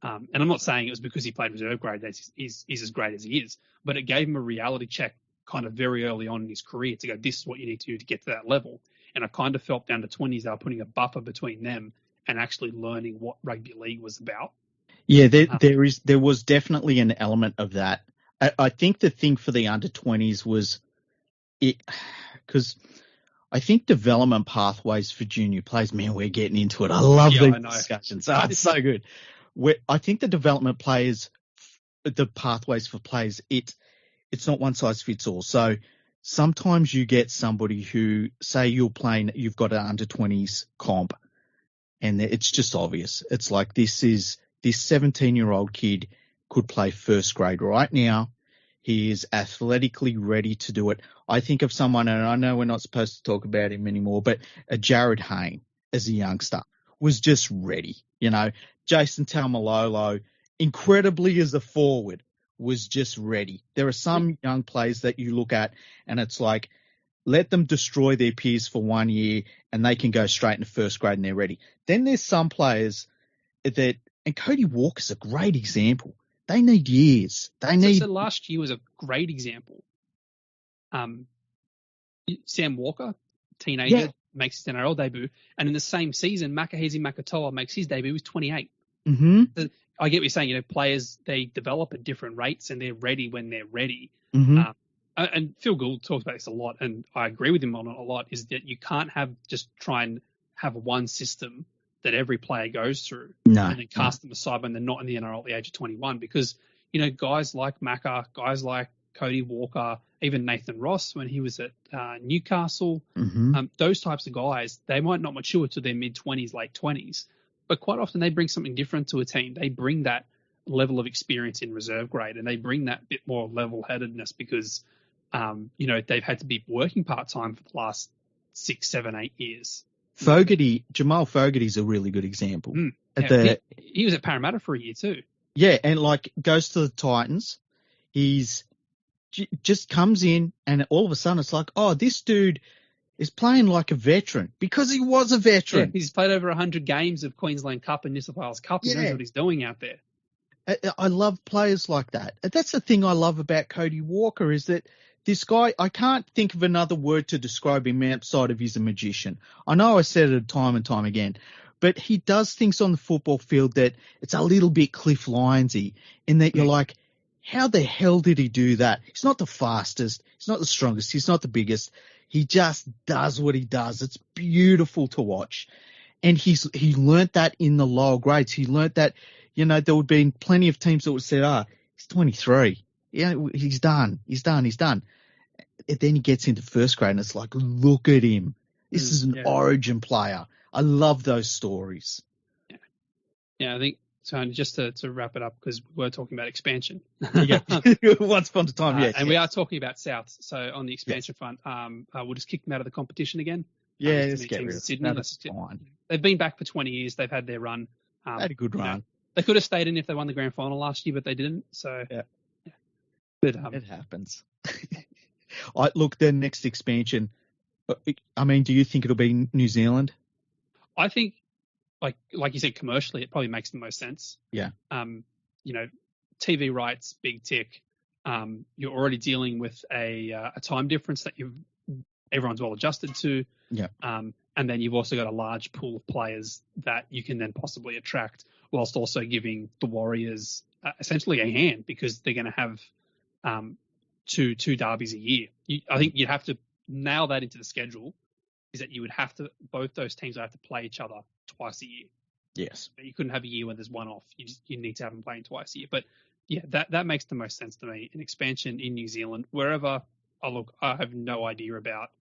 And I'm not saying it was because he played reserve grade that he's as great as he is, but it gave him a reality check kind of very early on in his career to go, this is what you need to do to get to that level. And I kind of felt down to 20s they were putting a buffer between them and actually learning what rugby league was about. Yeah, there was definitely an element of that. I think the thing for the under 20s was because I think development pathways for junior players, man, we're getting into it. I love these discussions. Oh, it's so good. I think the development players, the pathways for players, it's not one size fits all. So sometimes you get somebody who, say you've got an under 20s comp, and it's just obvious. It's like this 17-year-old kid could play first grade right now. He is athletically ready to do it. I think of someone, and I know we're not supposed to talk about him anymore, but Jared Hayne as a youngster was just ready. Jason Taumalolo, incredibly as a forward, was just ready. There are some young players that you look at and it's like, let them destroy their peers for 1 year and they can go straight into first grade and they're ready. Then there's some players and Cody Walker's a great example. They need years. So last year was a great example. Sam Walker, teenager, makes his NRL debut, and in the same season, Makahesi Makatoa makes his debut. He was 28. Mm-hmm. I get what you're saying. Players, they develop at different rates and they're ready when they're ready. Mm-hmm. And Phil Gould talks about this a lot, and I agree with him on it a lot, is that you can't try and have one system that every player goes through and then cast them aside when they're not in the NRL at the age of 21, because, guys like Macca, guys like Cody Walker, even Nathan Ross when he was at Newcastle, those types of guys, they might not mature to their mid-20s, late 20s, but quite often they bring something different to a team. They bring that level of experience in reserve grade, and they bring that bit more level-headedness because, they've had to be working part-time for the last 6, 7, 8 years. Jamal Fogarty's a really good example. He was at Parramatta for a year too. Yeah, and goes to the Titans. He's just comes in, and all of a sudden it's like, oh, this dude is playing like a veteran because he was a veteran. Yeah, he's played over 100 games of Queensland Cup and New South Wales Cup. He knows what he's doing out there. I love players like that. That's the thing I love about Cody Walker is that this guy, I can't think of another word to describe him outside of he's a magician. I know I said it time and time again, but he does things on the football field that it's a little bit Cliff Lyonsy in that you're like, how the hell did he do that? He's not the fastest. He's not the strongest. He's not the biggest. He just does what he does. It's beautiful to watch. And he learnt that in the lower grades. He learnt that, there would have been plenty of teams that would say, he's 23. Yeah, he's done. And then he gets into first grade and it's like, look at him. This is an origin player. I love those stories. Yeah, I think so. Just to wrap it up, because we were talking about expansion. Yeah, once upon a time, and we are talking about South. So on the expansion front, we'll just kick them out of the competition again. Yeah, let's get rid of Sydney. Fine. They've been back for 20 years. They've had their run. They had a good run. They could have stayed in if they won the grand final last year, but they didn't. So But, it happens. Look, their next expansion. I mean, do you think it'll be New Zealand? I think, like you said, commercially, it probably makes the most sense. Yeah. TV rights, big tick. You're already dealing with a time difference that everyone's well adjusted to. Yeah. And then you've also got a large pool of players that you can then possibly attract, whilst also giving the Warriors essentially a hand because they're going to have two derbies a year. I think you'd have to nail that into the schedule. Is that you would have to, both those teams would have to play each other twice a year. Yes. You couldn't have a year where there's one off. You need to have them playing twice a year. But yeah, that makes the most sense to me. An expansion in New Zealand, wherever I look, I have no idea about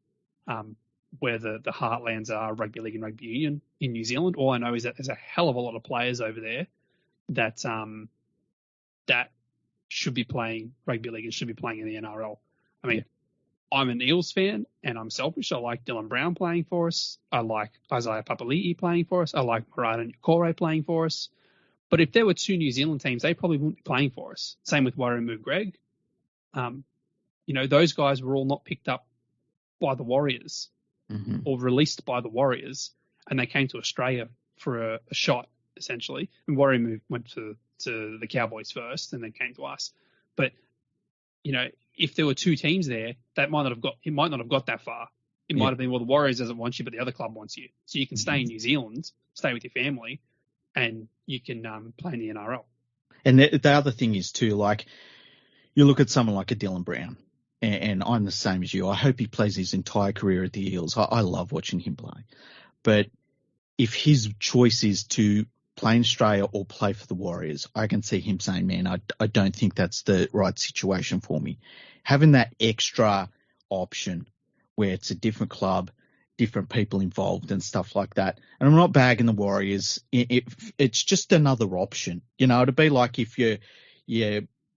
where the heartlands are, rugby league and rugby union in New Zealand. All I know is that there's a hell of a lot of players over there that should be playing rugby league and should be playing in the NRL. I mean, I'm an Eels fan, and I'm selfish. I like Dylan Brown playing for us. I like Isaiah Papali'i playing for us. I like Murata Nyakore playing for us. But if there were two New Zealand teams, they probably wouldn't be playing for us. Same with Warrimu Greg. Those guys were all not picked up by the Warriors or released by the Warriors, and they came to Australia for a shot, essentially. And Warrimu went to the Cowboys first and then came to us. But, if there were two teams there, it might not have got that far. It might have been, well, the Warriors doesn't want you, but the other club wants you. So you can stay in New Zealand, stay with your family, and you can play in the NRL. And the other thing is too, like, you look at someone like a Dylan Brown, and I'm the same as you. I hope he plays his entire career at the Eels. I love watching him play. But if his choice is to play in Australia or play for the Warriors, I can see him saying, man, I don't think that's the right situation for me. Having that extra option where it's a different club, different people involved and stuff like that. And I'm not bagging the Warriors. It's just another option. It'd be like if you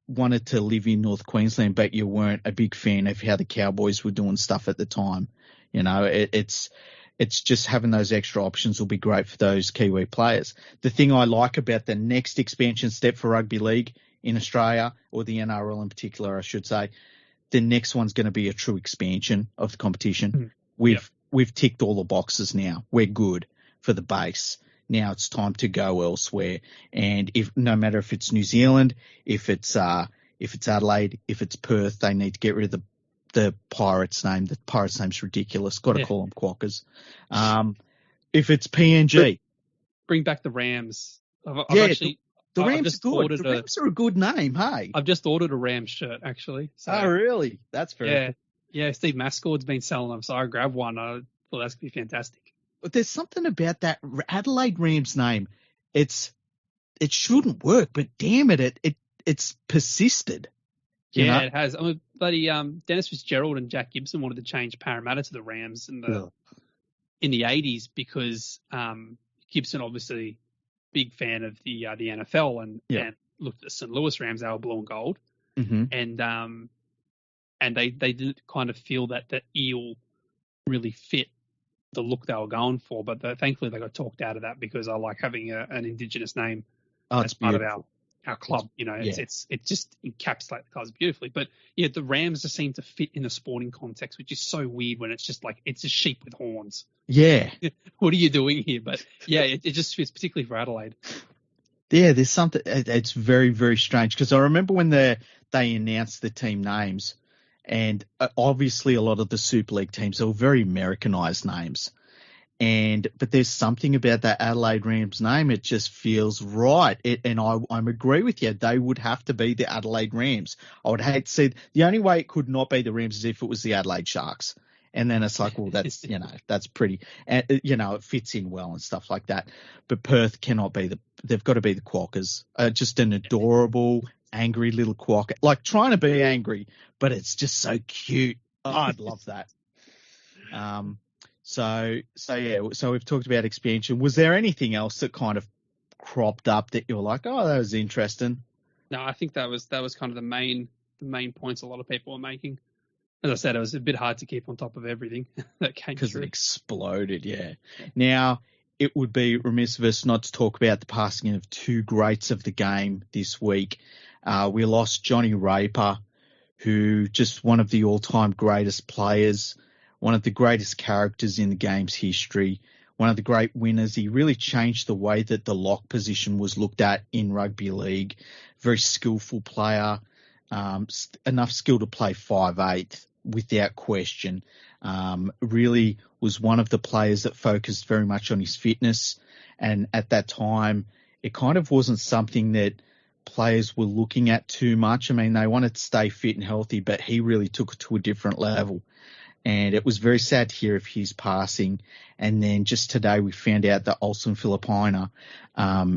wanted to live in North Queensland, but you weren't a big fan of how the Cowboys were doing stuff at the time. It's just having those extra options will be great for those Kiwi players. The thing I like about the next expansion step for rugby league in Australia, or the NRL in particular, I should say, the next one's going to be a true expansion of the competition. We've ticked all the boxes now. We're good for the base. Now it's time to go elsewhere. And no matter if it's New Zealand, if it's Adelaide, if it's Perth, they need to get rid of the Pirates name. The Pirates name's ridiculous. Got to call them Quackers. If it's PNG, bring back the Rams. The Rams are good. The Rams are a good name. Hey, I've just ordered a Rams shirt actually. So, oh really? That's very cool. Yeah. Steve Mascord's been selling them, so I grabbed one. I thought that's gonna be fantastic. But there's something about that Adelaide Rams name. It shouldn't work, but damn it's persisted. It has. I mean, bloody Dennis Fitzgerald and Jack Gibson wanted to change Parramatta to the Rams in the 80s because Gibson obviously big fan of the NFL and looked at the St. Louis Rams. They were blue and gold, and they didn't kind of feel that eel really fit look they were going for, but thankfully they got talked out of that because I like having an Indigenous name as part beautiful. of our club. It just encapsulates the colours beautifully. But yeah, the Rams just seem to fit in a sporting context, which is so weird when it's just like it's a sheep with horns. Yeah. What are you doing here? But yeah, it just fits particularly for Adelaide. Yeah, there's something. It's very, very strange because I remember when they announced the team names, and obviously a lot of the Super League teams are very Americanized names, but there's something about that Adelaide Rams name. It just feels right. And I agree with you. They would have to be the Adelaide Rams. I would hate to see the only way it could not be the Rams is if it was the Adelaide Sharks. And then it's like, well, that's, that's pretty, and it fits in well and stuff like that. But Perth cannot be they've got to be the Quokkas. Just an adorable, angry little quokka. Like trying to be angry, but it's just so cute. Oh, I'd love that. So we've talked about expansion. Was there anything else that kind of cropped up that you were like, oh, that was interesting? No, I think that was kind of the main points a lot of people were making. As I said, it was a bit hard to keep on top of everything that came through. Because it exploded, yeah. Now, it would be remiss of us not to talk about the passing of two greats of the game this week. We lost Johnny Raper, who just one of the all-time greatest players, one of the greatest characters in the game's history, one of the great winners. He really changed the way that the lock position was looked at in rugby league. Very skillful player, enough skill to play 5'8", without question. Really was one of the players that focused very much on his fitness. And at that time, it kind of wasn't something that players were looking at too much. I mean, they wanted to stay fit and healthy, but he really took it to a different level. And it was very sad to hear of his passing. And then just today we found out that Olsen Filipaina,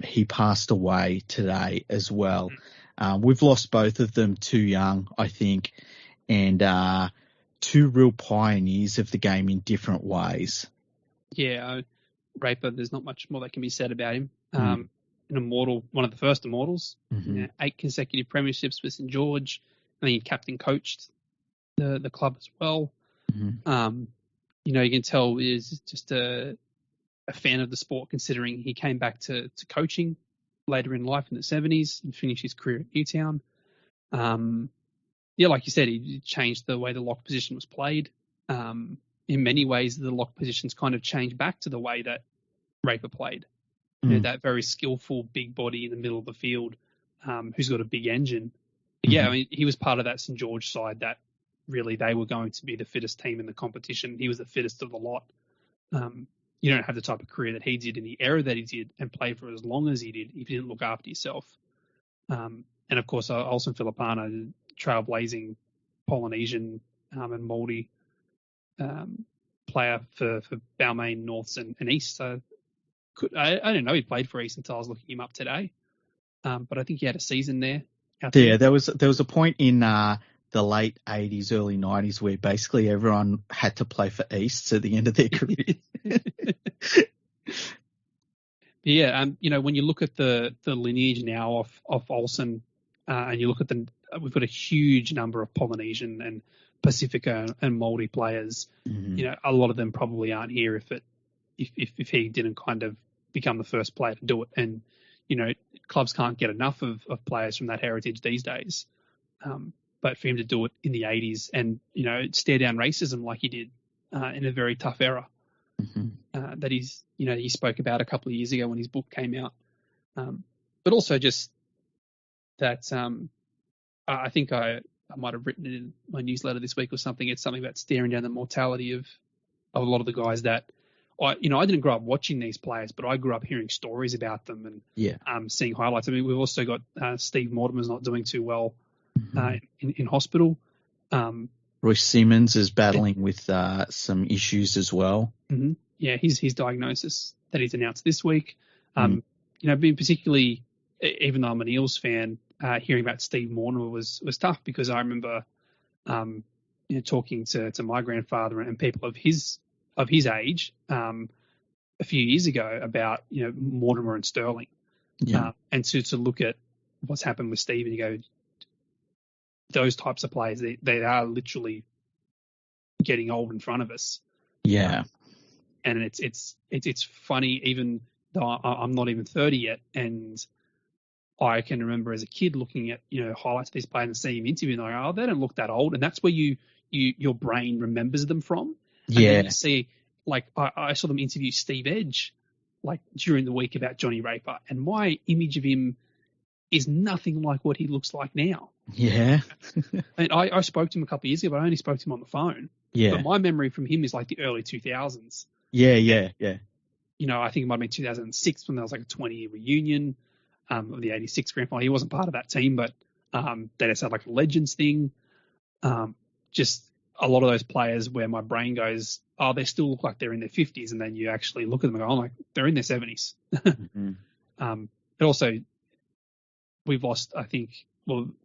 he passed away today as well. We've lost both of them too young, I think. And two real pioneers of the game in different ways. Yeah, Raper, there's not much more that can be said about him. An immortal, one of the first immortals, 8 consecutive premierships with St. George, and then he captain coached the club as well. You can tell he's just a fan of the sport, considering he came back to coaching later in life in the 70s and finished his career at Newtown. Like you said, he changed the way the lock position was played. In many ways, the lock positions kind of changed back to the way that Raper played. That very skillful big body in the middle of the field, who's got a big engine. But I mean, he was part of that St. George side that really they were going to be the fittest team in the competition. He was the fittest of the lot. You don't have the type of career that he did in the era that he did and play for as long as he did if you didn't look after yourself. And of course, Olsen Filipaina, trailblazing Polynesian and Māori player for Balmain, Norths and East. So I don't know, he played for East until I was looking him up today. But I think he had a season there. Yeah, there was a point in the late 80s, early 90s where basically everyone had to play for Easts at the end of their career. When you look at the lineage now of Olsen, and you look at we've got a huge number of Polynesian and Pacifica and Māori players. A lot of them probably aren't here if he didn't kind of become the first player to do it. And, clubs can't get enough of players from that heritage these days. But for him to do it in the 80s and, stare down racism like he did in a very tough era that he spoke about a couple of years ago when his book came out. But also just that I think I might have written it in my newsletter this week or something. It's something about staring down the mortality of a lot of the guys that I didn't grow up watching these players, but I grew up hearing stories about them and seeing highlights. I mean, we've also got Steve Mortimer's not doing too well in hospital. Royce Simmons is battling with some issues as well. Yeah, his diagnosis that he's announced this week. Being particularly, even though I'm an Eels fan, hearing about Steve Mortimer was tough because I remember talking to my grandfather and people of his age a few years ago about Mortimer and Sterling, and to look at what's happened with Steve and you go, those types of players they are literally getting old in front of us. and it's funny, even though I'm not even 30 yet, and I can remember as a kid looking at highlights of these players and seeing him interview, and I go, oh, they don't look that old, and that's where your brain remembers them from. And then you see, like, I saw them interview Steve Edge, like, during the week about Johnny Raper, and my image of him is nothing like what he looks like now. Yeah. And I spoke to him a couple of years ago, but I only spoke to him on the phone. Yeah. But my memory from him is like the early 2000s. Yeah. I think it might have been 2006 when there was like a 20-year reunion of the 86 grand final. He wasn't part of that team, but they just had like a Legends thing. Just a lot of those players where my brain goes, oh, they still look like they're in their 50s. And then you actually look at them and go, oh, like, they're in their 70s. Mm-hmm. But also, we've lost, I think,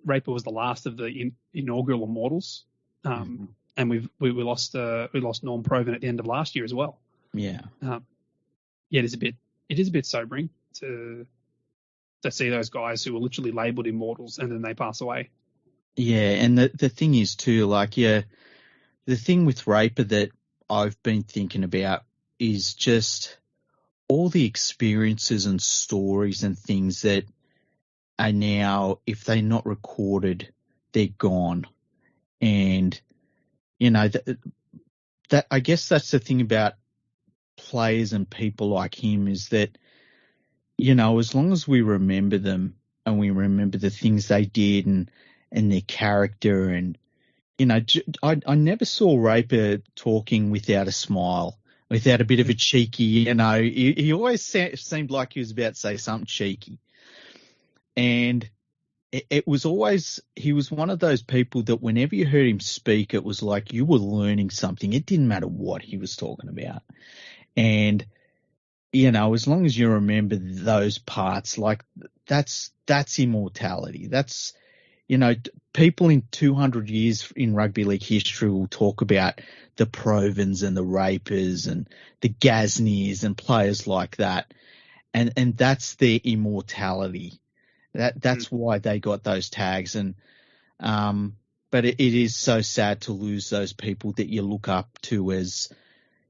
Raper was the last of the inaugural Immortals. And we lost Norm Proven at the end of last year as well. Yeah. It is a bit sobering to see those guys who were literally labelled immortals and then they pass away. Yeah, and the thing is too, like, the thing with Raper that I've been thinking about is just all the experiences and stories and things that are now, if they're not recorded, they're gone. And, that I guess that's the thing about players and people like him is that, as long as we remember them and we remember the things they did and their character and, I never saw Raper talking without a smile, without a bit of a cheeky, he always seemed like he was about to say something cheeky. And it was always, he was one of those people that whenever you heard him speak, it was like you were learning something. It didn't matter what he was talking about. And, as long as you remember those parts, like that's immortality. That's, people in 200 years in rugby league history will talk about the Provens and the Rapers and the Gasniers and players like that. And that's their immortality. That's why they got those tags. And, but it is so sad to lose those people that you look up to as,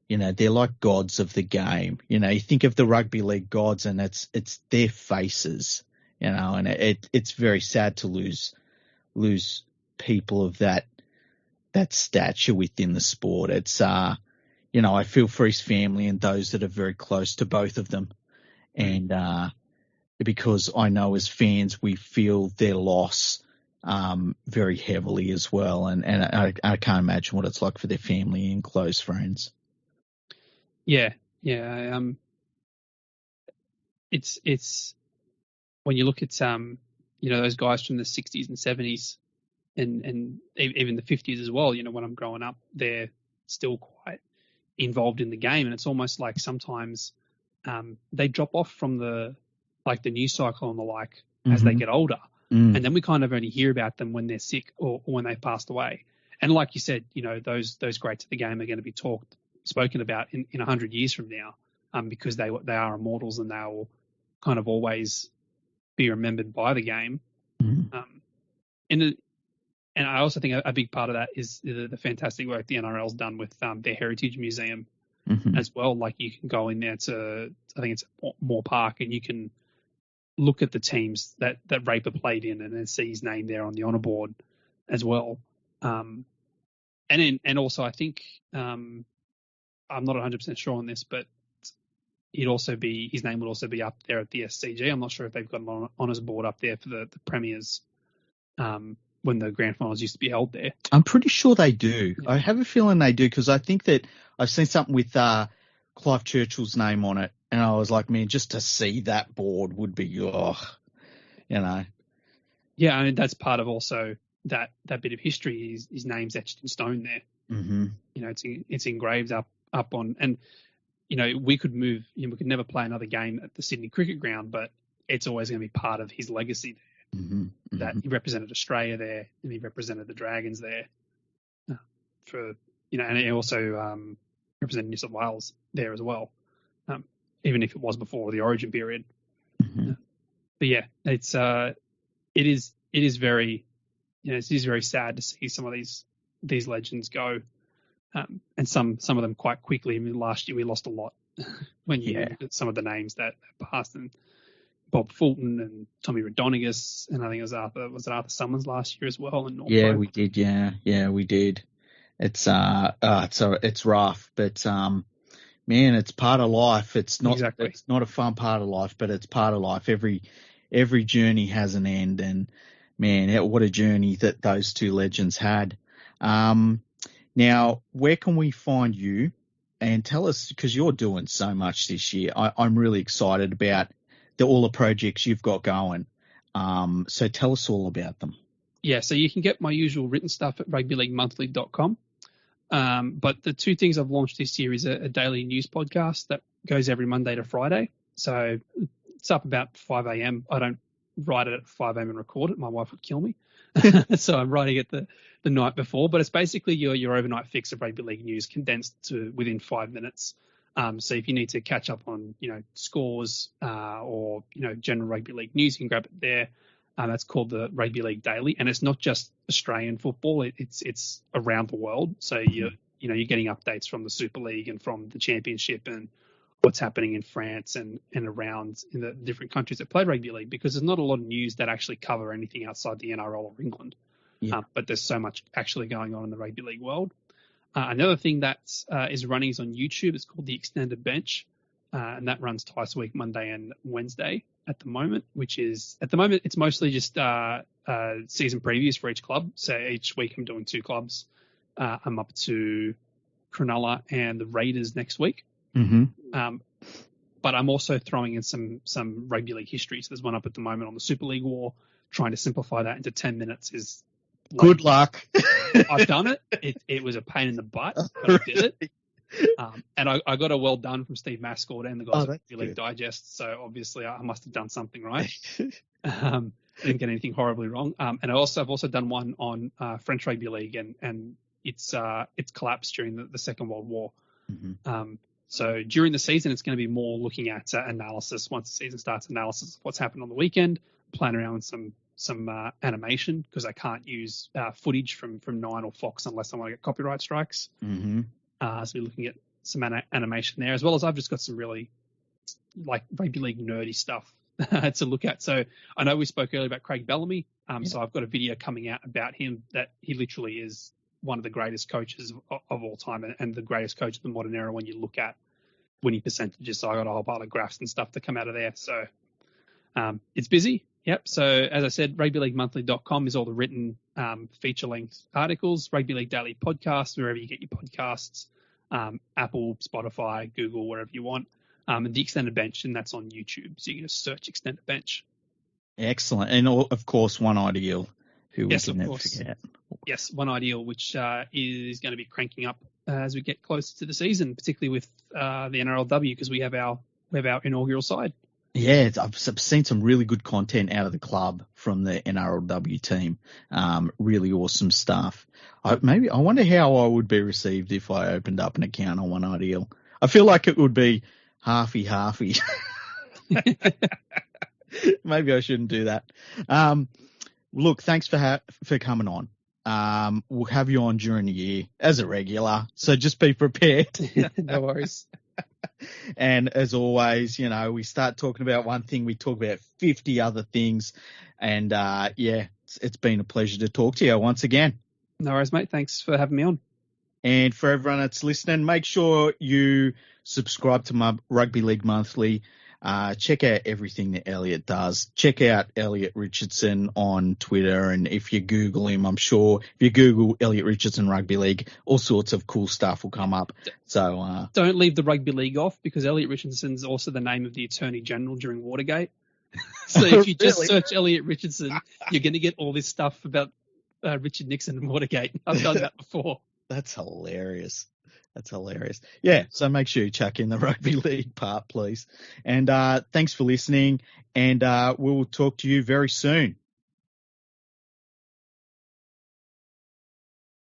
they're like gods of the game. You think of the rugby league gods and it's their faces, and it's very sad to lose people of that stature within the sport. It's, I feel for his family and those that are very close to both of them. And, because I know as fans, we feel their loss, very heavily as well. And I can't imagine what it's like for their family and close friends. Yeah. It's when you look at those guys from the 60s and 70s and even the 50s as well. When I'm growing up, they're still quite involved in the game, and it's almost like sometimes they drop off from the news cycle and the like as they get older, and then we kind of only hear about them when they're sick or when they've passed away. And like you said, those greats of the game are going to be spoken about in 100 years from now, because they are immortals and they will kind of always be remembered by the game. And I also think a big part of that is the fantastic work the NRL's done with their Heritage Museum as well. Like, you can go in there to, I think it's Moore Park, and you can look at the teams that Raper played in and then see his name there on the honour board as well. And also I think, I'm not 100% sure on this, but his name would also be up there at the SCG. I'm not sure if they've got an honours board up there for the premiers, when the grand finals used to be held there. I'm pretty sure they do. Yeah. I have a feeling they do, because I think that I've seen something with Clive Churchill's name on it, and I was like, man, just to see that board would be, Yeah, I mean, that's part of also that bit of history. His name's etched in stone there. It's engraved up on, and we could move. We could never play another game at the Sydney Cricket Ground, but it's always going to be part of his legacy there. That he represented Australia there, and he represented the Dragons there, and he also represented New South Wales there as well, even if it was before the Origin period. But yeah, it is very, it is very sad to see some of these legends go. and some of them quite quickly. I mean, last year we lost a lot when you look at some of the names that passed, and Bob Fulton and Tommy Rodonigus, and I think it was Arthur Summers last year as well. And we did. Yeah, we did. It's rough, but man, it's part of life. It's not It's not a fun part of life, but it's part of life. Every journey has an end, and man, what a journey that those two legends had. Now, where can we find you? And tell us, because you're doing so much this year. I'm really excited about all the projects you've got going. So tell us all about them. Yeah, so you can get my usual written stuff at rugbyleaguemonthly.com. But the two things I've launched this year is a daily news podcast that goes every Monday to Friday. So it's up about 5 a.m. I don't write it at 5 a.m. and record it. My wife would kill me. So I'm writing it the night before. But it's basically your overnight fix of rugby league news condensed to within 5 minutes. So if you need to catch up on, scores or, general rugby league news, you can grab it there. That's called the Rugby League Daily, and it's not just Australian football; it's around the world. So you're getting updates from the Super League and from the Championship and what's happening in France and around in the different countries that play rugby league. Because there's not a lot of news that actually cover anything outside the NRL or England, but there's so much actually going on in the rugby league world. Another thing that is running is on YouTube. It's called the Extended Bench, and that runs twice a week, Monday and Wednesday at the moment, it's mostly just season previews for each club. So each week I'm doing 2 clubs. I'm up to Cronulla and the Raiders next week. Mm-hmm. But I'm also throwing in some rugby league history. So there's one up at the moment on the Super League War. Trying to simplify that into 10 minutes is good luck. I've done it. It was a pain in the butt, but I did it. And I got a well done from Steve Mascord and the guys at Rugby League Digest. So obviously I must have done something right. Didn't get anything horribly wrong. And I've also done one on French Rugby League and it's collapsed during the Second World War. Mm-hmm. So during the season, it's going to be more looking at analysis. Once the season starts, analysis of what's happened on the weekend, playing around with some animation because I can't use footage from Nine or Fox unless I want to get copyright strikes. Mm-hmm. So we're looking at some animation there, as well as I've just got some really rugby league nerdy stuff to look at. So I know we spoke earlier about Craig Bellamy. So I've got a video coming out about him that he literally is one of the greatest coaches of all time and the greatest coach of the modern era when you look at winning percentages. So I got a whole pile of graphs and stuff to come out of there. So it's busy. Yep. So as I said, rugbyleaguemonthly.com is all the written feature-length articles, Rugby League Daily podcasts, wherever you get your podcasts, Apple, Spotify, Google, wherever you want, and the Extended Bench, and that's on YouTube. So you can just search Extended Bench. Excellent. And of course, One Ideal, who we can never forget. Yes, One Ideal, which is going to be cranking up as we get closer to the season, particularly with the NRLW, because we have our inaugural side. Yeah, I've seen some really good content out of the club from the NRLW team. Really awesome stuff. I wonder how I would be received if I opened up an account on One Ideal. I feel like it would be halfy. Maybe I shouldn't do that. Look, thanks for coming on. We'll have you on during the year as a regular, so just be prepared. No worries. And as always, we start talking about one thing, we talk about 50 other things. And it's been a pleasure to talk to you once again. No worries, mate. Thanks for having me on. And for everyone that's listening, make sure you subscribe to my Rugby League Monthly. Check out everything that Elliott does. Check out Elliott Richardson on Twitter, and if you Google him, I'm sure if you Google Elliott Richardson Rugby League, all sorts of cool stuff will come up. So don't leave the rugby league off, because Elliott Richardson's also the name of the Attorney General during Watergate. So if you just search Elliott Richardson, you're going to get all this stuff about Richard Nixon and Watergate. I've done that before. That's hilarious. Yeah, so make sure you chuck in the rugby league part, please. And thanks for listening, and we'll talk to you very soon.